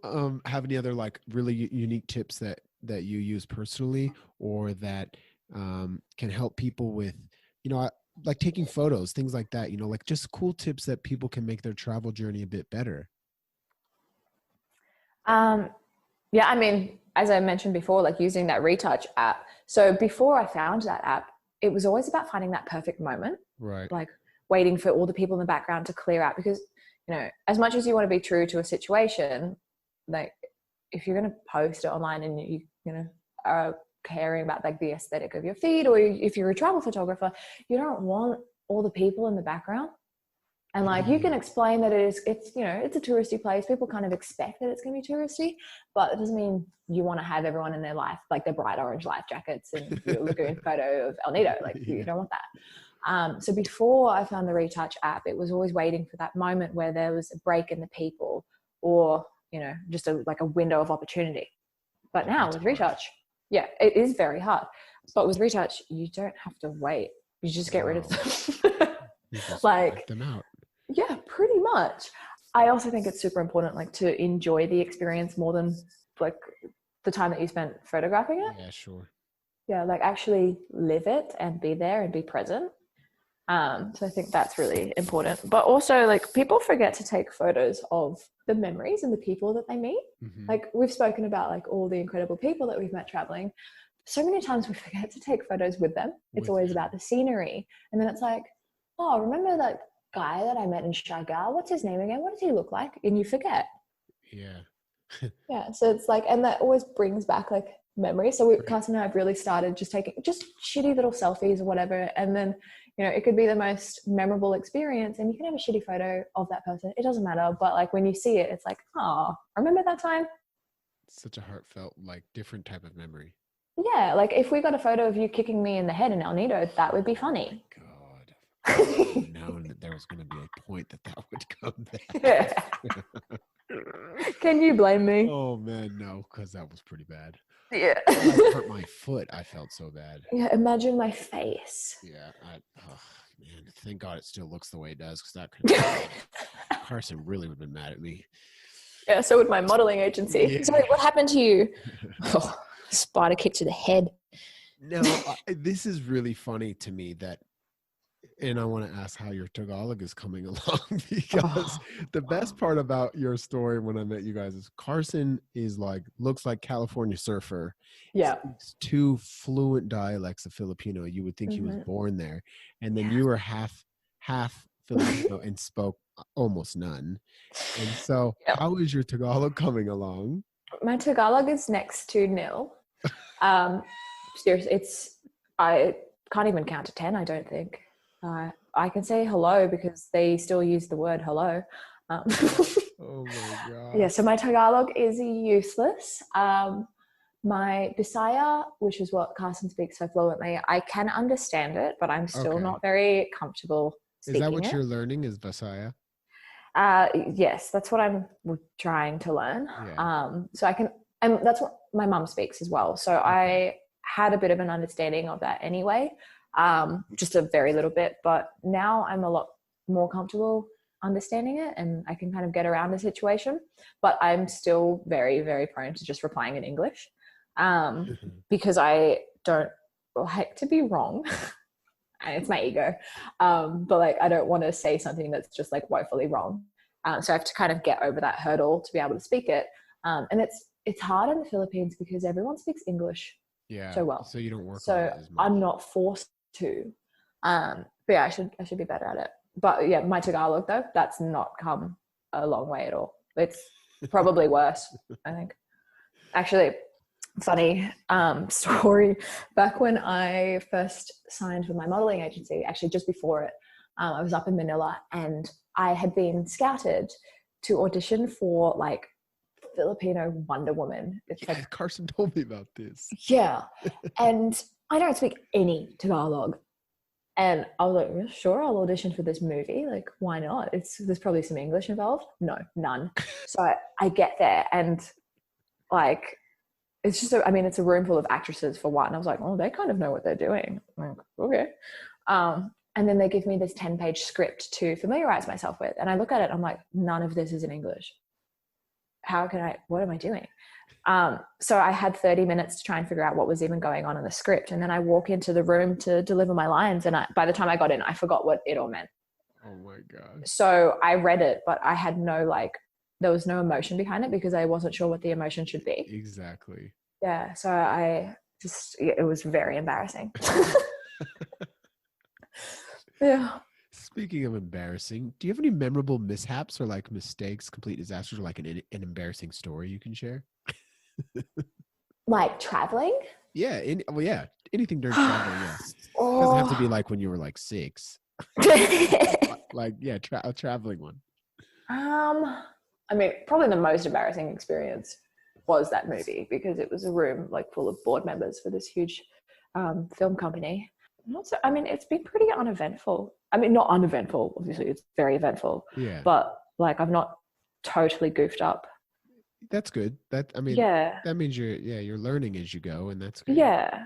have any other like really unique tips that you use personally, or that can help people with, you know, like taking photos, things like that, you know, like just cool tips that people can make their travel journey a bit better? Yeah, I mean, as I mentioned before, like using that retouch app. So before I found that app, it was always about finding that perfect moment. Right. Like waiting for all the people in the background to clear out, because, you know, as much as you want to be true to a situation, like if you're going to post it online and you know, are caring about like the aesthetic of your feed, or if you're a travel photographer, you don't want all the people in the background. And like you can explain that it's you know, it's a touristy place. People kind of expect that it's going to be touristy, but it doesn't mean you want to have everyone in their life, like their bright orange life jackets and your lagoon photo of El Nido. Like you don't want that. So before I found the retouch app, it was always waiting for that moment where there was a break in the people, or, you know, just like a window of opportunity. But now with retouch, yeah, it is very hard. But with retouch, you don't have to wait. You just get rid of them. Like them out. Yeah, pretty much. I also think it's super important, like, to enjoy the experience more than like the time that you spent photographing it. Yeah, sure. Yeah, like actually live it and be there and be present. So I think that's really important. But also, like, people forget to take photos of the memories and the people that they meet. Like we've spoken about, like, all the incredible people that we've met traveling. So many times we forget to take photos with them. It's always about the scenery. And then it's like, oh, remember that guy that I met in Chagall? What's his name again? What does he look like? And you forget. Yeah. Yeah. So it's like, and that always brings back like memories. So Carson and I have really started just taking just shitty little selfies or whatever. And then, you know, it could be the most memorable experience, and you can have a shitty photo of that person. It doesn't matter. But like when you see it, it's like, oh, remember that time? It's such a heartfelt, like, different type of memory. Yeah. Like if we got a photo of you kicking me in the head in El Nido, that would be funny. God. Known that there was going to be a point that would come back. Can you blame me? Oh man, no, because that was pretty bad. Yeah. I hurt my foot. I felt so bad. Yeah, imagine my face. Yeah, man, thank God it still looks the way it does, because that could Carson really would have been mad at me. Yeah, so would my modeling agency. Yeah. Sorry, what happened to you? Oh, spider kick to the head. No, this is really funny to me that And I want to ask how your Tagalog is coming along, because the best part about your story when I met you guys is Carson is like, looks like California surfer. Yeah. Speaks two fluent dialects of Filipino. You would think he was born there. And then you were half Filipino and spoke almost none. And so how is your Tagalog coming along? My Tagalog is next to nil. Seriously, I can't even count to 10, I don't think. I can say hello because they still use the word hello. Oh my God. Yeah, so my Tagalog is useless. My Bisaya, which is what Carson speaks so fluently, I can understand it, but I'm still not very comfortable speaking it. Is that what you're learning, is Bisaya? Yes, that's what I'm trying to learn. Yeah. So I can, and that's what my mum speaks as well. So I had a bit of an understanding of that anyway, just a very little bit, but now I'm a lot more comfortable understanding it and I can kind of get around the situation, but I'm still very, very prone to just replying in English, because I don't like to be wrong. And it's my ego. But like, I don't want to say something that's just like woefully wrong. So I have to kind of get over that hurdle to be able to speak it. And it's hard in the Philippines because everyone speaks English so well. So you don't work so on it as much. I'm not forced to. But yeah, I should be better at it. But yeah, my Tagalog though, that's not come a long way at all. It's probably worse, I think. Actually, funny story. Back when I first signed with my modeling agency, actually just before it, I was up in Manila and I had been scouted to audition for like Filipino Wonder Woman. It's like Carson told me about this. Yeah. And I don't speak any Tagalog. And I was like, yeah, sure, I'll audition for this movie. Like, why not? There's probably some English involved. No, none. So I get there and like, it's just, it's a room full of actresses for one. And I was like, oh, they kind of know what they're doing. I'm like, okay. And then they give me this 10-page script to familiarize myself with. And I look at it, I'm like, none of this is in English. What am I doing? So I had 30 minutes to try and figure out what was even going on in the script. And then I walk into the room to deliver my lines. And by the time I got in, I forgot what it all meant. Oh my God. So I read it, but I had there was no emotion behind it because I wasn't sure what the emotion should be. Exactly. Yeah. So it was very embarrassing. Yeah. Speaking of embarrassing, do you have any memorable mishaps or like mistakes, complete disasters, or like an embarrassing story you can share? Like traveling? Yeah. Anything during traveling. Yeah. It doesn't have to be like when you were like 6. Like, yeah, a traveling one. Probably the most embarrassing experience was that movie because it was a room like full of board members for this huge film company. It's been pretty uneventful. Not uneventful, obviously it's very eventful. Yeah. But like I've not totally goofed up. That's good. That means you're learning as you go, and that's good. Yeah.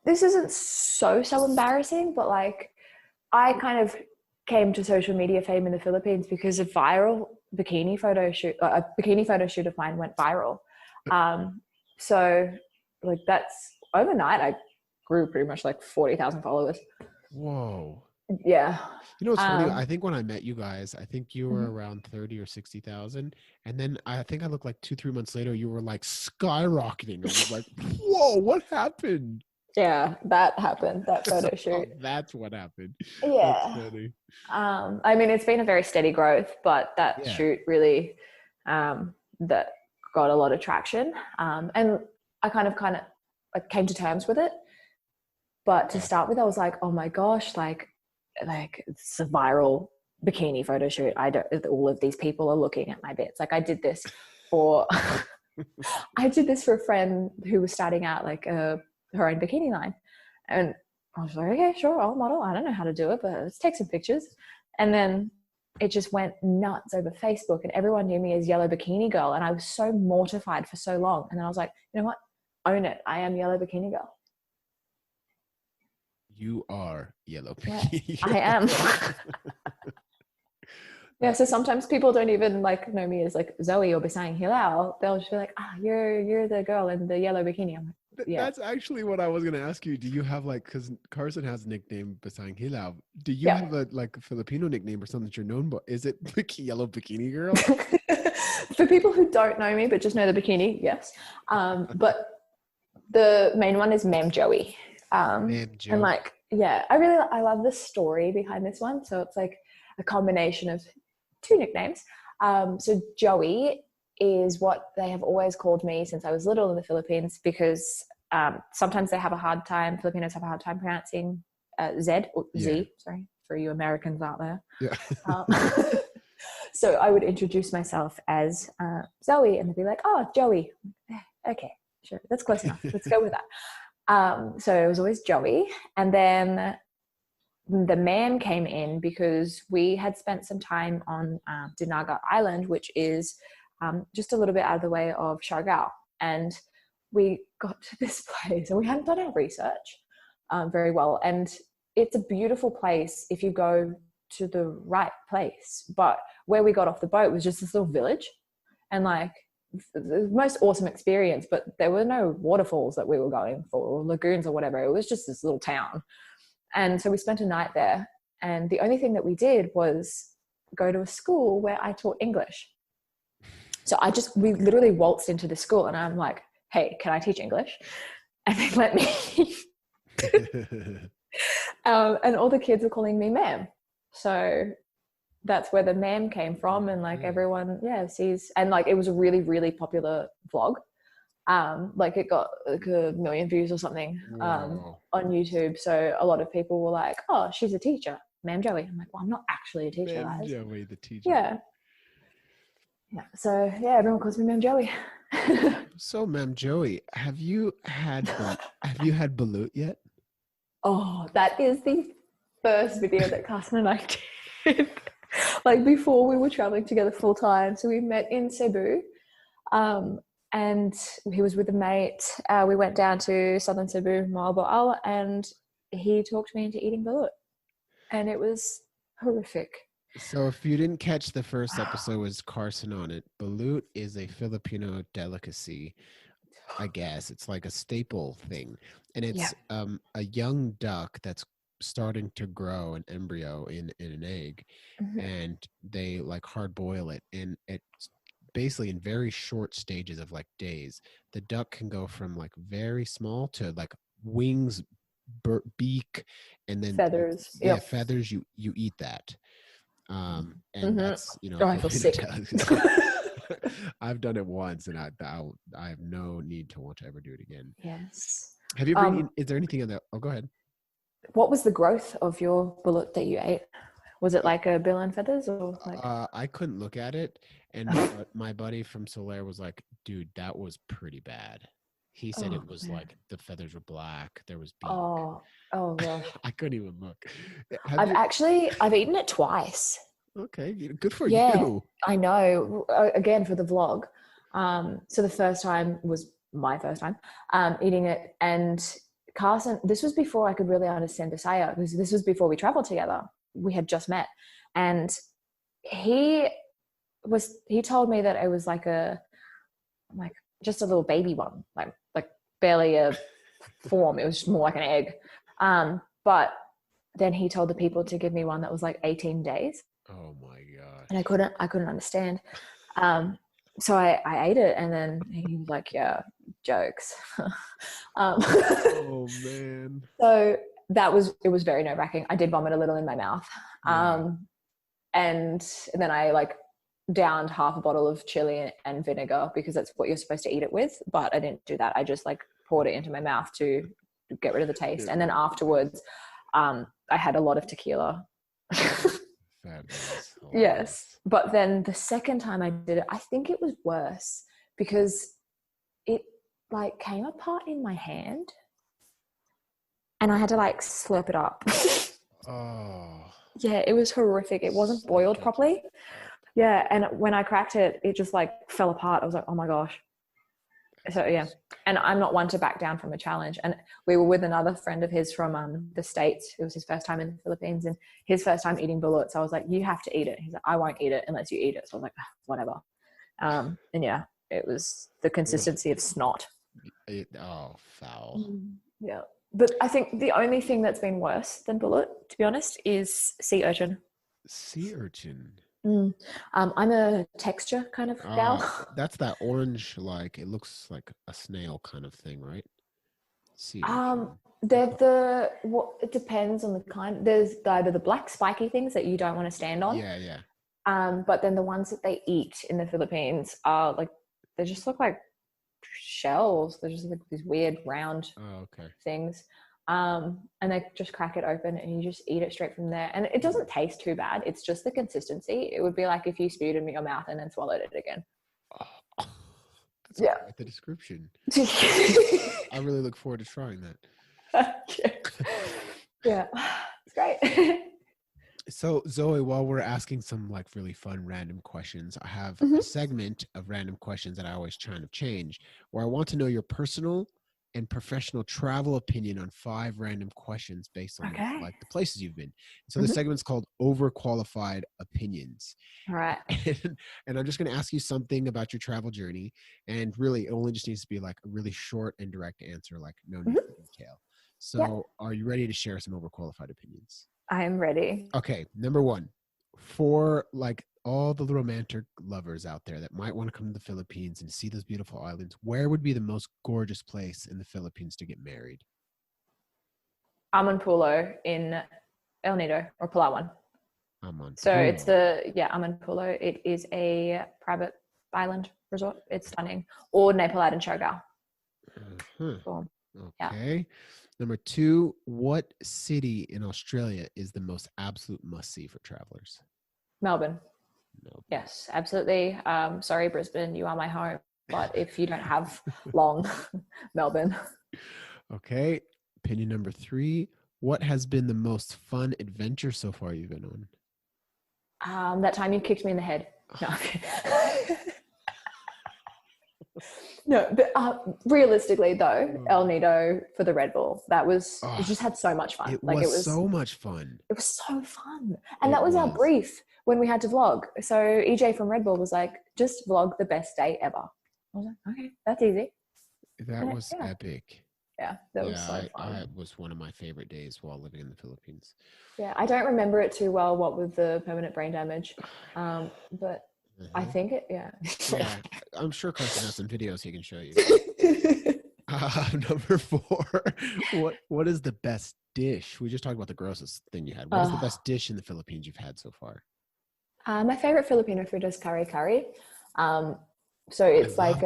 This isn't so embarrassing, but like I kind of came to social media fame in the Philippines because a viral bikini photo shoot. A bikini photo shoot of mine went viral. So like that's overnight. I grew pretty much like 40,000 followers. Whoa. Yeah. You know what's funny? I think when I met you guys, I think you were around 30 or 60,000. And then I think I looked like 2-3 months later, you were like skyrocketing. I was like, whoa, what happened? Yeah, that happened, that photo shoot. That's what happened. Yeah. That's funny. It's been a very steady growth, but that shoot really that got a lot of traction. And I kind of like came to terms with it. But to start with, I was like, oh my gosh, like it's a viral bikini photo shoot. All of these people are looking at my bits. Like I did this for a friend who was starting out like her own bikini line. And I was like, okay, sure, I'll model. I don't know how to do it, but let's take some pictures. And then it just went nuts over Facebook and everyone knew me as Yellow Bikini Girl. And I was so mortified for so long. And then I was like, you know what? Own it. I am Yellow Bikini Girl. You are Yellow Bikini. I am. Yeah, so sometimes people don't even like know me as like Zowie or Bisaya Hilal. They'll just be like, you're the girl in the yellow bikini. I'm like, Yeah. That's actually what I was gonna ask you. Do you have like, because Carson has a nickname besides Hilaw. Do you Yeah. have a like Filipino nickname or something that you're known by? Is it Yellow Bikini Girl? For people who don't know me but just know the bikini, yes. But the main one is Ma'am Joey. Ma'am Joey. And like, yeah, I love the story behind this one. So it's like a combination of two nicknames. So Joey is what they have always called me since I was little in the Philippines, because sometimes they have a hard time, Filipinos have a hard time pronouncing Z or Z, sorry, for you Americans out there. Yeah. So I would introduce myself as Zoe, and they'd be like, oh, Joey. Okay, sure, that's close enough. Let's go with that. So it was always Joey. And then the ma'am came in because we had spent some time on Dinagat Island, which is just a little bit out of the way of Siargao. And we got to this place and we hadn't done our research very well. And it's a beautiful place if you go to the right place. But where we got off the boat was just this little village, and like the most awesome experience, but there were no waterfalls that we were going for, or lagoons or whatever. It was just this little town. And so we spent a night there, and the only thing that we did was go to a school where I taught English. So we literally waltzed into the school, and I'm like, hey, can I teach English? And they let me. And all the kids were calling me ma'am. So that's where the ma'am came from. And like everyone, sees, and like it was a really, really popular vlog. Like it got like 1 million views or something on YouTube. So a lot of people were like, oh, she's a teacher, Ma'am Joey. I'm like, well, I'm not actually a teacher, Ma'am guys. Joey, the teacher. Yeah. So yeah, everyone calls me Ma'am Joey. So Ma'am Joey, have you had balut yet? Oh, that is the first video that Carson and I did. Like before we were traveling together full time. So we met in Cebu. And he was with a mate. We went down to southern Cebu, Malboal, and he talked me into eating balut. And it was horrific. So if you didn't catch the first episode with Carson on it, balut is a Filipino delicacy, I guess. It's like a staple thing. And it's a young duck that's starting to grow an embryo in an egg. Mm-hmm. And they like hard boil it. And it's basically in very short stages of like days. The duck can go from like very small to like wings, beak, and then feathers. Feathers. You eat that. And that's, I feel sick. I've done it once, and I have no need to want to ever do it again. Yes. Have you ever eaten, is there anything in that? Oh, go ahead. What was the growth of your balut that you ate? Was it like a bill and feathers, or like? I couldn't look at it, and my buddy from Solaire was like, "Dude, that was pretty bad." He said it was like the feathers were black. There was beak. Oh gosh. I couldn't even look. I've eaten it twice. Okay, good for you. I know. Again, for the vlog. So the first time was my first time eating it, and Carson. This was before I could really understand Bisaya, because this was before we traveled together. We had just met, and he told me that it was like just a little baby one, like barely a form. It was just more like an egg. But then he told the people to give me one that was like 18 days. Oh my God. And I couldn't understand. So I ate it, and then he was like, yeah, jokes. Oh man. So it was very nerve-wracking. I did vomit a little in my mouth. And then I like downed half a bottle of chili and vinegar, because that's what you're supposed to eat it with. But I didn't do that. I just like poured it into my mouth to get rid of the taste. And then afterwards, I had a lot of tequila. Yes. But then the second time I did it, I think it was worse, because it like came apart in my hand, and I had to like slurp it up. Oh. Yeah, it was horrific. It wasn't boiled properly. Yeah, and when I cracked it, it just like fell apart. I was like, oh my gosh. So yeah, and I'm not one to back down from a challenge. And we were with another friend of his from the States. It was his first time in the Philippines, and his first time eating balut. So I was like, you have to eat it. He's like, I won't eat it unless you eat it. So I was like, whatever. And yeah, it was the consistency of snot. Foul. Yeah. But I think the only thing that's been worse than bullet, to be honest, is sea urchin. Sea urchin. I'm a texture kind of gal. That's that orange, like it looks like a snail kind of thing, right? Sea urchin. It depends on the kind. There's either the black spiky things that you don't want to stand on. Yeah. But then the ones that they eat in the Philippines are like, they just look like shells. They're just like these weird round things. And they just crack it open and you just eat it straight from there. And it doesn't taste too bad. It's just the consistency. It would be like if you spewed in your mouth and then swallowed it again. That's quite the description. I really look forward to trying that. Yeah, it's great. So Zoe, while we're asking some like really fun random questions, I have a segment of random questions that I always try to change, where I want to know your personal and professional travel opinion on 5 random questions based on like the places you've been. So the segment's called Overqualified Opinions. All right. And I'm just going to ask you something about your travel journey, and really it only just needs to be like a really short and direct answer, like no need for detail. So are you ready to share some overqualified opinions? I am ready. Okay, number 1, for like all the romantic lovers out there that might want to come to the Philippines and see those beautiful islands, where would be the most gorgeous place in the Philippines to get married? Amanpulo in El Nido, or Palawan. So it's Amanpulo. It is a private island resort. It's stunning. Or Nepal and Siargao. Okay. Number 2, what city in Australia is the most absolute must-see for travelers? Melbourne. Yes, absolutely. Sorry, Brisbane, you are my home. But if you don't have long, Melbourne. Okay. Opinion number 3, what has been the most fun adventure so far you've been on? That time you kicked me in the head. No. No, but realistically though, El Nido for the Red Bull, it just had so much fun. It was so much fun. It was so fun. And that was our brief when we had to vlog. So EJ from Red Bull was like, just vlog the best day ever. I was like, okay, that's easy. That was epic. Yeah, that was so fun. It was one of my favorite days while living in the Philippines. Yeah, I don't remember it too well, what with the permanent brain damage. But I think yeah, I'm sure Carson has some videos he can show you. Number 4, what is the best dish? We just talked about the grossest thing you had. What is the best dish in the Philippines you've had so far? My favorite Filipino food is kare kare. So it's like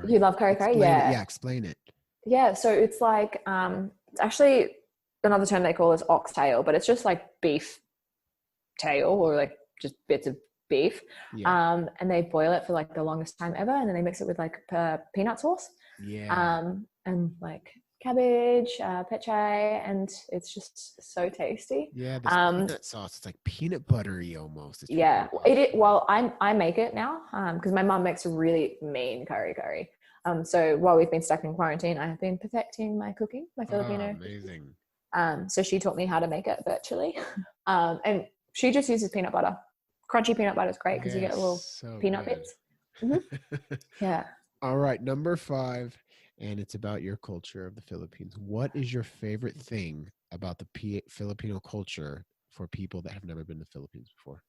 you love kare kare? Yeah, explain it. Yeah, so it's like it's actually another term they call is oxtail, but it's just like beef tail, or like just bits of beef. And they boil it for like the longest time ever, and then they mix it with like peanut sauce. And like cabbage, pechay, and it's just so tasty. Yeah, this peanut sauce, it's like peanut buttery almost. Well, I make it now because my mum makes a really mean curry. So while we've been stuck in quarantine, I have been perfecting my cooking, my Filipino. Amazing. So she taught me how to make it virtually. And she just uses peanut butter. Crunchy peanut butter is great because you get little peanut bits. Yeah. All right, number 5, and it's about your culture of the Philippines. What is your favorite thing about the Filipino culture for people that have never been to the Philippines before?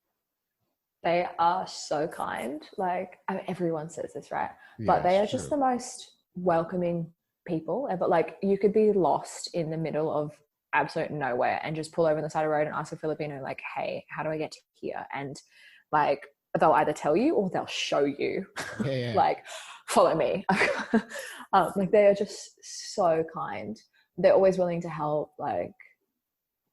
They are so kind. Like, I mean, everyone says this, right? But they are just the most welcoming people ever. Like, you could be lost in the middle of absolute nowhere and just pull over on the side of the road and ask a Filipino, like, hey, how do I get to here? And like, they'll either tell you or they'll show you. Like, follow me. Like, they are just so kind. They're always willing to help. Like,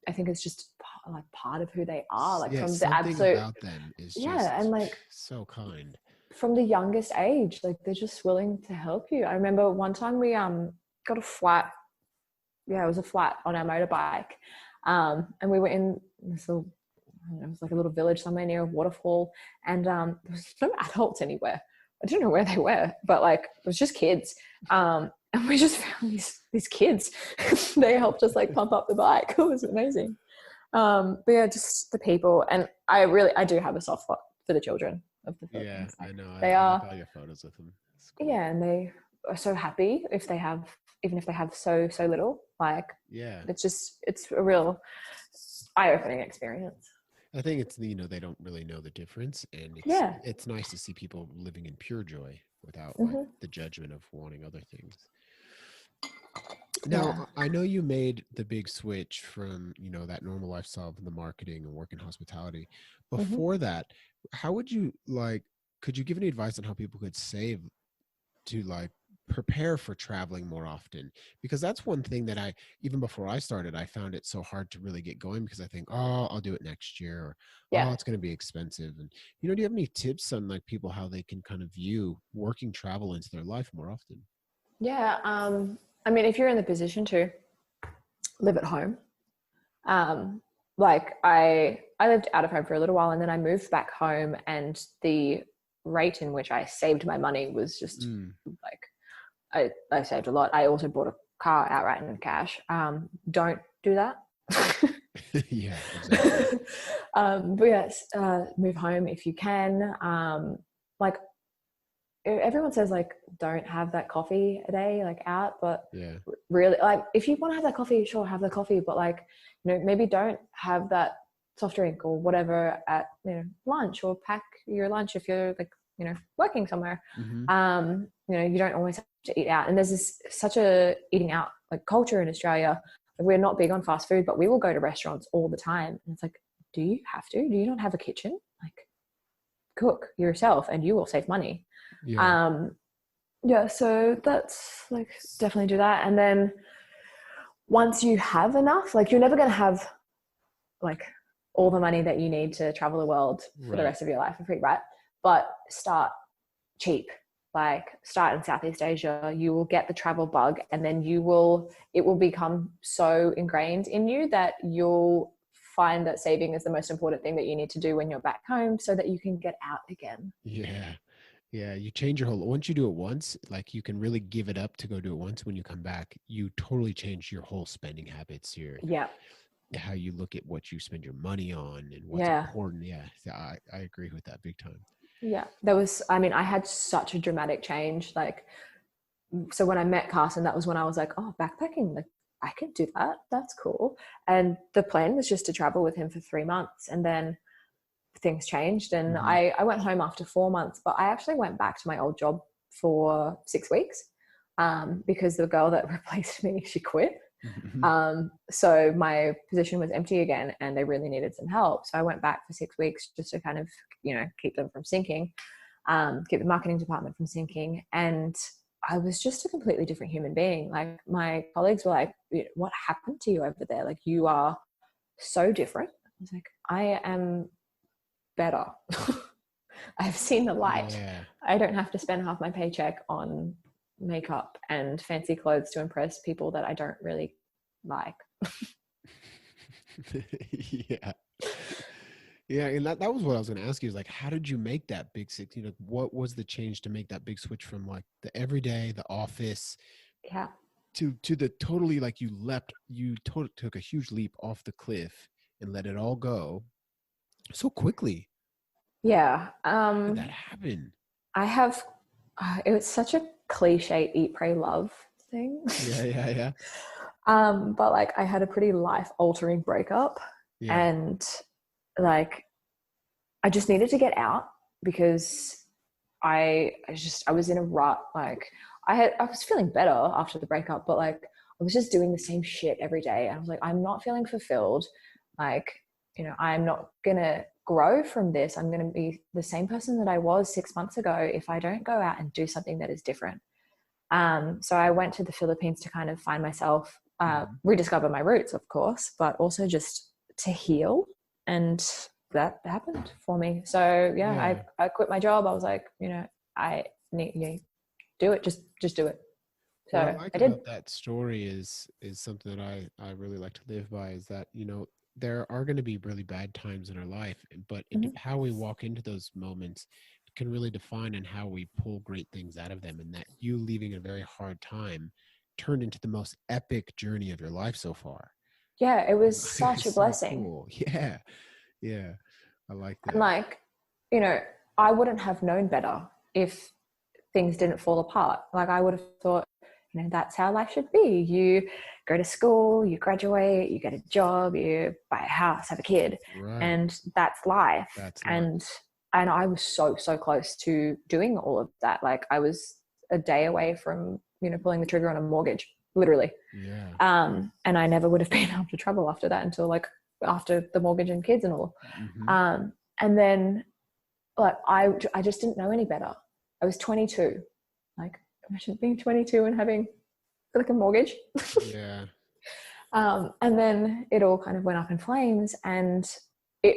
I think it's just like part of who they are. Like, from the absolute about them is just and like so kind. From the youngest age, like, they're just willing to help you. I remember one time we got a flat. Yeah, it was a flat on our motorbike, and we were in this little, it was like a little village somewhere near a waterfall, and there was no adults anywhere. I don't know where they were, but like, it was just kids. And we just found these kids. They helped us like pump up the bike. It was amazing. But yeah, just the people. And I do have a soft spot for the children of the Philippines. Yeah, I know. They I all your photos with them. Cool. Yeah, and are so happy even if they have so little. Like, Yeah. it's a real eye-opening experience. I think it's, they don't really know the difference, and Yeah. it's nice to see people living in pure joy without like the judgment of wanting other things. Now, Yeah. I know you made the big switch from, that normal lifestyle of the marketing and work in hospitality. Before that, how would you could you give any advice on how people could save to prepare for traveling more often? Because that's one thing that even before I started, I found it so hard to really get going, because I think, oh, I'll do it next year, or oh, it's going to be expensive. And do you have any tips on people how they can kind of view working travel into their life more often? Yeah. I mean, if you're in the position to live at home, I lived out of home for a little while, and then I moved back home, and the rate in which I saved my money was just I saved a lot. I also bought a car outright in cash. Don't do that. Yeah, exactly. But yes, move home if you can. Everyone says don't have that coffee a day out, but really, if you want to have that coffee, sure, have the coffee, but maybe don't have that soft drink or whatever at lunch, or pack your lunch if you're working somewhere. You don't always have to eat out, and there's such a eating out culture in Australia. We're not big on fast food, but we will go to restaurants all the time, and it's do you have to? Do you not have a kitchen? Cook yourself and you will save money. So that's definitely do that. And then once you have enough, you're never going to have all the money that you need to travel the world for the rest of your life for free, right? But start cheap. Start in Southeast Asia. You will get the travel bug, and then it will become so ingrained in you that you'll find that saving is the most important thing that you need to do when you're back home, so that you can get out again. Yeah, you change your once you do it once, you can really give it up to go do it once. When you come back, you totally change your whole spending habits here. How you look at what you spend your money on and what's important. I agree with that big time. I had such a dramatic change. So when I met Carson, that was when I was oh, backpacking, I can do that. That's cool. And the plan was just to travel with him for 3 months, and then things changed, and I went home after 4 months, but I actually went back to my old job for 6 weeks because the girl that replaced me, she quit. So my position was empty again, and they really needed some help. So I went back for 6 weeks just to kind of, keep them from sinking, keep the marketing department from sinking. And I was just a completely different human being. My colleagues were what happened to you over there? You are so different. I was I am better. I've seen the light. I don't have to spend half my paycheck on makeup and fancy clothes to impress people that I don't really like. And that was what I was going to ask you, is how did you make that big switch? What was the change to make that big switch from the everyday, the office, to the totally you took a huge leap off the cliff and let it all go so quickly? How did that happen? I have it was such a cliche eat, pray, love thing. But I had a pretty life altering breakup, and I just needed to get out, because I was in a rut. I was feeling better after the breakup, but I was just doing the same shit every day. I was I'm not feeling fulfilled. I'm not gonna grow from this. I'm gonna be the same person that I was 6 months ago if I don't go out and do something that is different. So I went to the Philippines to kind of find myself, rediscover my roots, of course, but also just to heal. And that happened for me. So I quit my job. I was I need do it. Just do it. So what I like about that story is something that I really like to live by, is that, there are going to be really bad times in our life, but how we walk into those moments can really define and how we pull great things out of them. And that you leaving a very hard time turned into the most epic journey of your life so far. It was such a blessing. Cool. I like that. And I wouldn't have known better if things didn't fall apart. Like I would have thought, you know, that's how life should be. You go to school, you graduate, you get a job, you buy a house, have a kid, and that's life. And I was so close to doing all of that. Like I was a day away from, you know, pulling the trigger on a mortgage, literally. Yeah. And I never would have been able to travel after that until like after the mortgage and kids and all. And then like I just didn't know any better. I was 22. Like imagine being 22 and having like a mortgage. Yeah. And then it all kind of went up in flames, and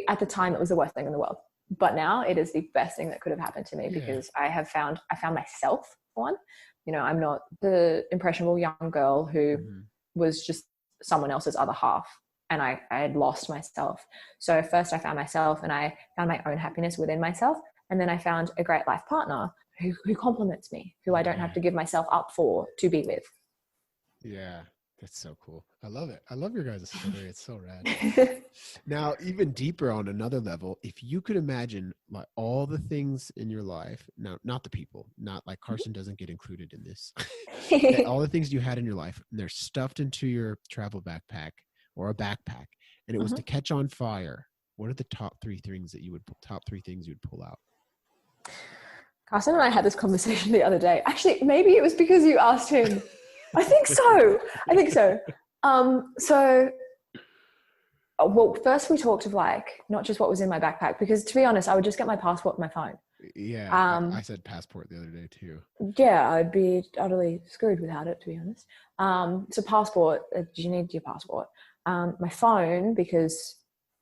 at the time it was the worst thing in the world. But now it is the best thing that could have happened to me, because I found myself, for one. You know, I'm not the impressionable young girl who was just someone else's other half, and I had lost myself. So first I found myself, and I found my own happiness within myself. And then I found a great life partner who compliments me, who I don't have to give myself up for to be with. Yeah. That's so cool. I love it. I love your guys' story. It's so rad. Now, even deeper on another level, if you could imagine like all the things in your life, now, not the people, not like Carson doesn't get included in this, all the things you had in your life, and they're stuffed into your travel backpack or a backpack, and it was to catch on fire. What are the top three things you would pull out? Carson and I had this conversation the other day. Actually, maybe it was because you asked him. I think so. Well, first we talked of like, not just what was in my backpack, because to be honest, I would just get my passport and my phone. Yeah. I said passport the other day too. Yeah. I'd be utterly screwed without it, to be honest. So passport, you need your passport. My phone, because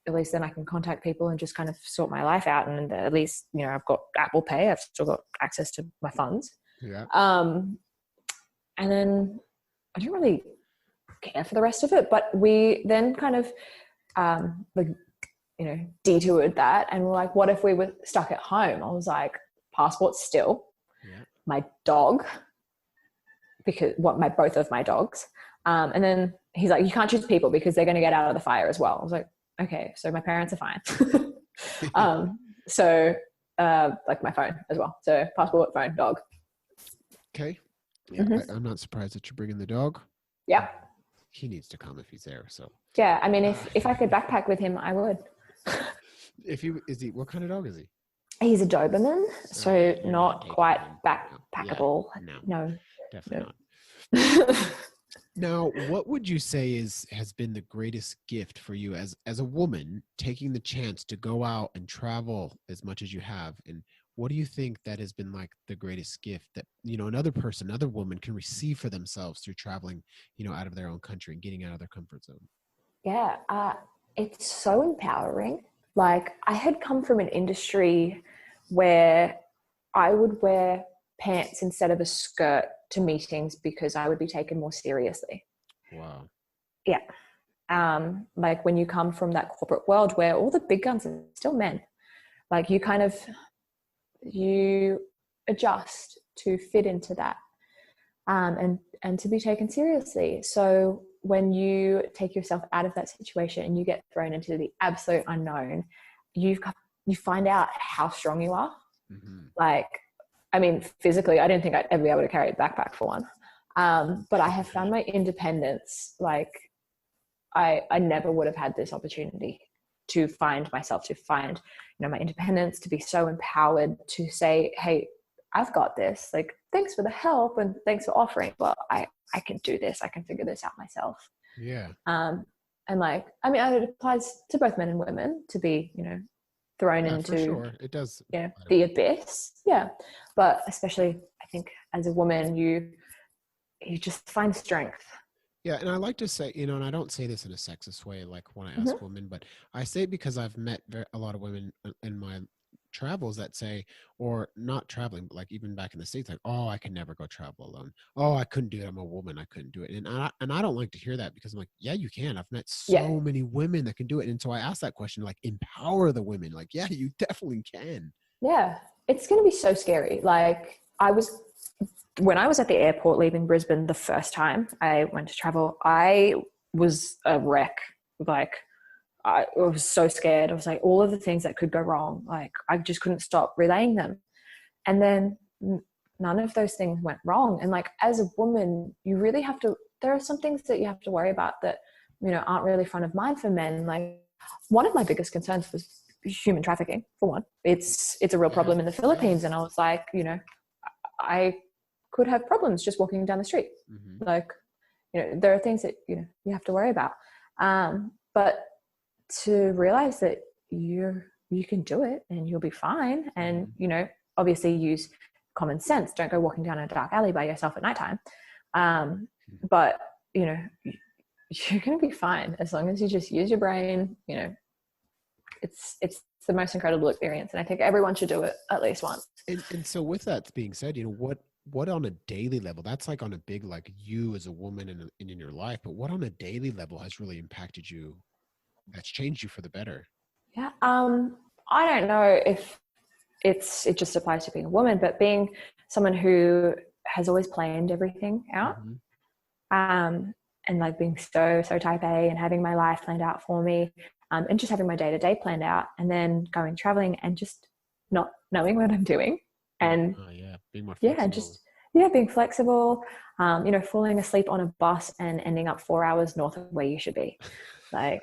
at least then I can contact people and just kind of sort my life out. And at least, you know, I've got Apple Pay. I've still got access to my funds. Yeah. And then I didn't really care for the rest of it, but we then kind of like, you know, detoured that, and we're like, what if we were stuck at home? I was like, passport still, my dog, because both of my dogs. And then he's like, you can't choose people because they're going to get out of the fire as well. I was like, okay, so my parents are fine. So like my phone as well. So passport, phone, dog. Okay. Yeah, I'm not surprised that you're bringing the dog. Yeah. He needs to come if he's there. So yeah, I mean, if I could backpack with him, I would. What kind of dog is he? He's a Doberman, so not quite backpackable. Yeah, no, definitely not. Now, what would you say has been the greatest gift for you as a woman, taking the chance to go out and travel as much as you have? And what do you think that has been like the greatest gift that, you know, another woman can receive for themselves through traveling, you know, out of their own country and getting out of their comfort zone? Yeah, it's so empowering. Like I had come from an industry where I would wear pants instead of a skirt to meetings because I would be taken more seriously. Wow. Yeah. Like when you come from that corporate world where all the big guns are still men, like you adjust to fit into that, and to be taken seriously. So when you take yourself out of that situation and you get thrown into the absolute unknown, you find out how strong you are. Like, I mean, physically, I didn't think I'd ever be able to carry a backpack for one. But I have found my independence. Like I never would have had this opportunity to find myself, to find, you know, my independence, to be so empowered to say, hey, I've got this. Like, thanks for the help and thanks for offering, but I can do this. I can figure this out myself. Yeah. And like, I mean, it applies to both men and women to be, you know, thrown into, for sure. It does. Yeah, the abyss. Yeah. But especially I think as a woman, you just find strength. Yeah. And I like to say, you know, and I don't say this in a sexist way, like when I ask women, but I say it because I've met a lot of women in my travels that say, or not traveling, but like even back in the States, like, oh, I can never go travel alone. Oh, I couldn't do it. I'm a woman. I couldn't do it. And I don't like to hear that, because I'm like, yeah, you can. I've met so many women that can do it. And so I ask that question, like, empower the women. Like, yeah, you definitely can. Yeah. It's going to be so scary. Like when I was at the airport leaving Brisbane the first time I went to travel, I was a wreck. Like I was so scared. I was like, all of the things that could go wrong, like I just couldn't stop relaying them. And then none of those things went wrong. And like, as a woman, you really have to, there are some things that you have to worry about that, you know, aren't really front of mind for men. Like, one of my biggest concerns was human trafficking, for one. It's a real problem in the Philippines. And I was like, you know, I could have problems just walking down the street. Like, you know, there are things that, you know, you have to worry about. But to realize that you can do it and you'll be fine. And, you know, obviously use common sense. Don't go walking down a dark alley by yourself at nighttime. But, you know, you're going to be fine as long as you just use your brain. You know, it's the most incredible experience. And I think everyone should do it at least once. And so with that being said, you know, what on a daily level, that's like on a big, like you as a woman and in your life, but what on a daily level has really impacted you, that's changed you for the better? Yeah. I don't know if it just applies to being a woman, but being someone who has always planned everything out, and like being so type A and having my life planned out for me, and just having my day-to-day planned out, and then going traveling and just not knowing what I'm doing. And being more flexible. Being flexible, you know, falling asleep on a bus and ending up 4 hours north of where you should be. Like,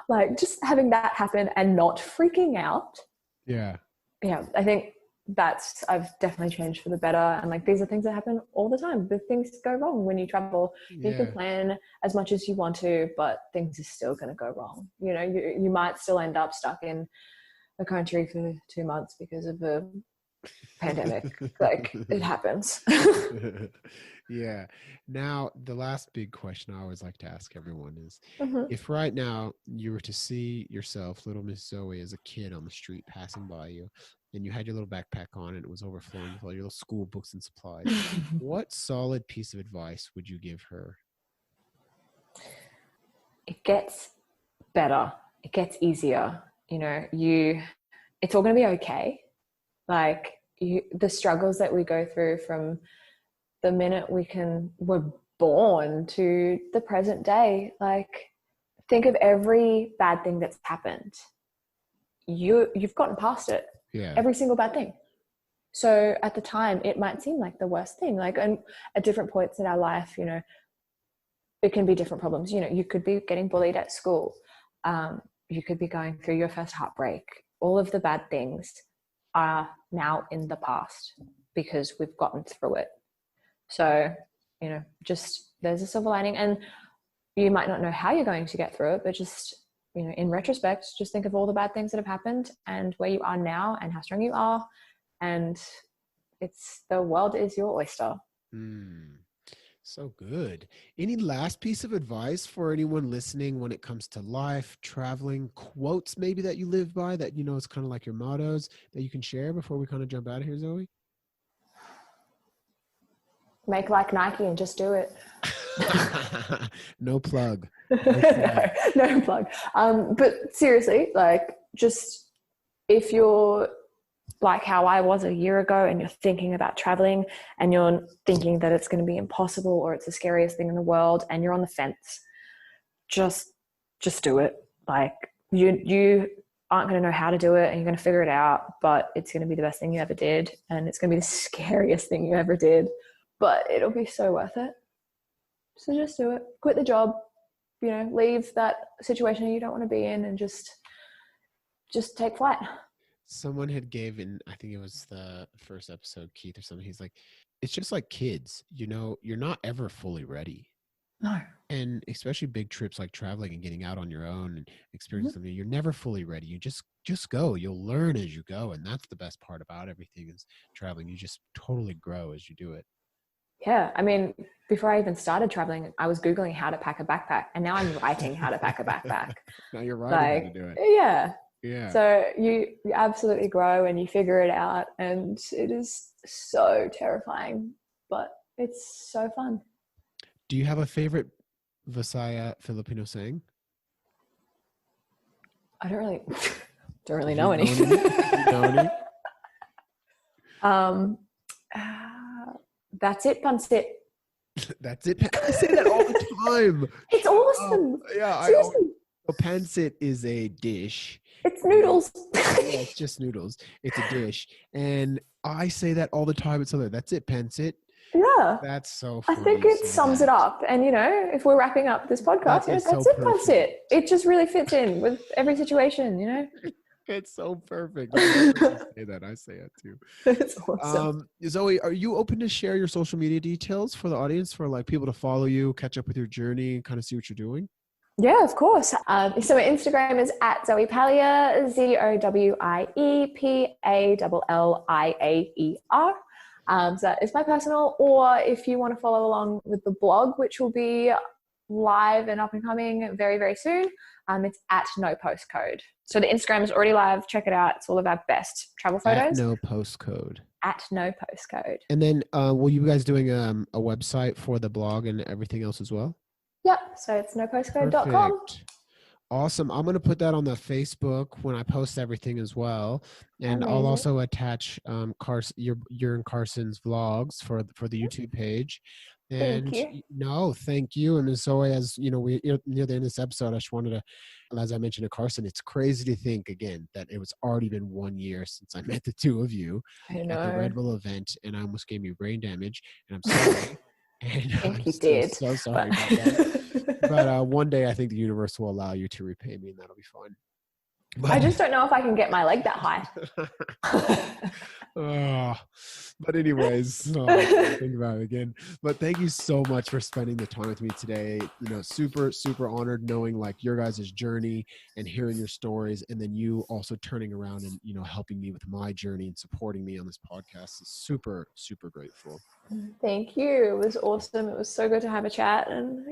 like just having that happen and not freaking out. Yeah. I think I've definitely changed for the better. And like, these are things that happen all the time. But things go wrong when you travel. You can plan as much as you want to, but things are still going to go wrong. You know, you might still end up stuck in a country for 2 months because of a pandemic. Like, it happens. Yeah. Now, the last big question I always like to ask everyone is, if right now you were to see yourself, little Miss Zoe, as a kid on the street passing by you, and you had your little backpack on and it was overflowing with all your little school books and supplies, what solid piece of advice would you give her? It gets better. It gets easier. You know, it's all going to be okay. Like, the struggles that we go through from the minute we're born to the present day, like, think of every bad thing that's happened. You've gotten past it. Yeah. Every single bad thing. So at the time, it might seem like the worst thing. Like, and at different points in our life, you know, it can be different problems. You know, you could be getting bullied at school. You could be going through your first heartbreak. All of the bad things are now in the past because we've gotten through it. So, you know, just there's a silver lining, and you might not know how you're going to get through it, but just, you know, in retrospect, just think of all the bad things that have happened and where you are now and how strong you are. And the world is your oyster. So good. Any last piece of advice for anyone listening when it comes to life, traveling, quotes maybe that you live by that, you know, is kind of like your mottos that you can share before we kind of jump out of here, Zoe? Make like Nike and just do it. No plug. No plug. But seriously, like, just if you're like how I was a year ago and you're thinking about traveling and you're thinking that it's going to be impossible or it's the scariest thing in the world and you're on the fence, just do it. Like, you aren't going to know how to do it and you're going to figure it out, but it's going to be the best thing you ever did. And it's going to be the scariest thing you ever did, but it'll be so worth it. So just do it. Quit the job, you know, leave that situation you don't want to be in and just take flight. Someone had given, I think it was the first episode, Keith or something, he's like, it's just like kids, you know, you're not ever fully ready. No. And especially big trips like traveling and getting out on your own and experiencing something, you're never fully ready. You just go. You'll learn as you go. And that's the best part about everything is traveling. You just totally grow as you do it. Yeah. I mean, before I even started traveling, I was Googling how to pack a backpack, and now I'm writing how to pack a backpack. Now you're writing how to do it. Yeah. Yeah. So you absolutely grow and you figure it out, and it is so terrifying, but it's so fun. Do you have a favorite Visaya Filipino saying? I don't really know any. That's it, Pansit. That's it. I say that all the time. It's awesome. Yeah. Seriously. pancit is a dish. It's noodles. Yeah, it's just noodles. It's a dish. And I say that all the time. It's other. That's it, pancit. Yeah. That's so I funny. think it sums it up. And, if we're wrapping up this podcast, That is that's so it, that's it. It just really fits in with every situation, It's so perfect. I say that. I say it too. It's awesome. Zowie, are you open to share your social media details for the audience, for like people to follow you, catch up with your journey, and kind of see what you're doing? Yeah, of course. So my Instagram is at Zowie Palliaer, ZOWIEPALLIAER. So that is my personal, or if you want to follow along with the blog, which will be live and up and coming very, very soon, it's at No Postcode. So the Instagram is already live. Check it out. It's all of our best travel photos. At No Postcode. At No Postcode. And then will you guys doing a website for the blog and everything else as well? Yep. So it's nopostcode.com. Perfect. Awesome. I'm going to put that on the Facebook when I post everything as well. And I'll also attach your and Carson's vlogs for the YouTube page. And thank you. And so as we're near the end of this episode, I just wanted to, as I mentioned to Carson, it's crazy to think again that it was already been 1 year since I met the two of you at the Red Bull event, and I almost gave you brain damage, and I'm sorry. And I'm so sorry about that. But one day I think the universe will allow you to repay me, and that'll be fun. But I just don't know if I can get my leg that high. But anyways, think about it again. But thank you so much for spending the time with me today. Super, super honored knowing like your guys' journey and hearing your stories, and then you also turning around and helping me with my journey and supporting me on this podcast. Is super, super grateful. Thank you. It was awesome. It was so good to have a chat, and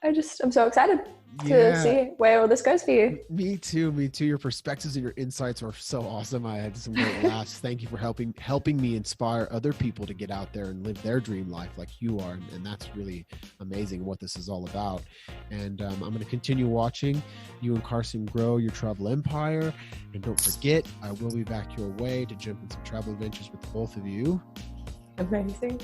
I'm so excited to see where all this goes for you. Me too. Your perspectives and your insights are so awesome. I had some great laughs. Thank you for helping me inspire other people to get out there and live their dream life like you are. And that's really amazing what this is all about. And I'm going to continue watching you and Carson grow your travel empire. And don't forget, I will be back your way to jump in some travel adventures with both of you. Amazing.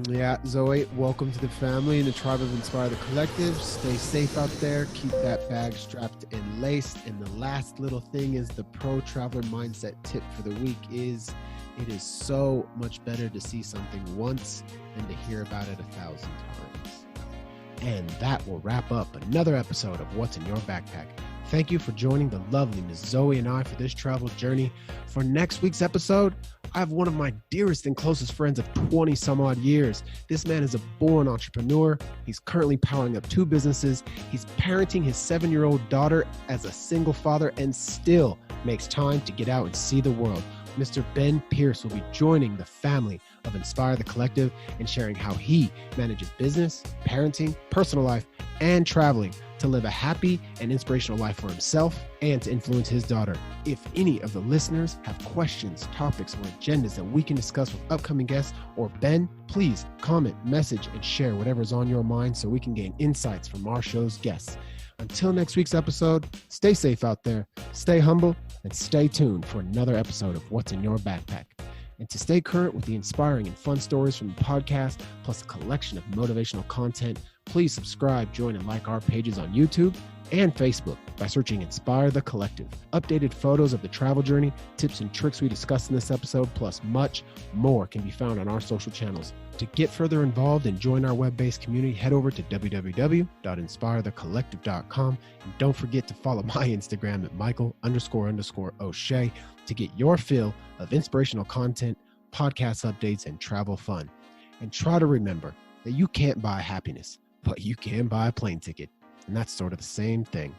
Yeah, Zowie, welcome to the family and the tribe of Inspire the Collective. Stay safe out there. Keep that bag strapped and laced. And the last little thing is the pro traveler mindset tip for the week is it is so much better to see something once than to hear about it 1,000 times. And that will wrap up another episode of What's in Your Backpack. Thank you for joining the lovely Miss Zowie and I for this travel journey. For next week's episode, I have one of my dearest and closest friends of 20 some odd years. This man is a born entrepreneur. He's currently powering up 2 businesses. He's parenting his 7-year-old daughter as a single father and still makes time to get out and see the world. Mr. Ben Pierce will be joining the family of Inspire the Collective and sharing how he manages business, parenting, personal life, and traveling to live a happy and inspirational life for himself and to influence his daughter. If any of the listeners have questions, topics, or agendas that we can discuss with upcoming guests or Ben, please comment, message, and share whatever is on your mind so we can gain insights from our show's guests. Until next week's episode, stay safe out there, stay humble, and stay tuned for another episode of What's in Your Backpack. And to stay current with the inspiring and fun stories from the podcast, plus a collection of motivational content, please subscribe, join, and like our pages on YouTube and Facebook by searching Inspire the Collective. Updated photos of the travel journey, tips and tricks we discussed in this episode, plus much more can be found on our social channels. To get further involved and join our web-based community, head over to www.inspirethecollective.com. And don't forget to follow my Instagram at Michael__O'Shea to get your fill of inspirational content, podcast updates, and travel fun. And try to remember that you can't buy happiness, but you can buy a plane ticket. And that's sort of the same thing.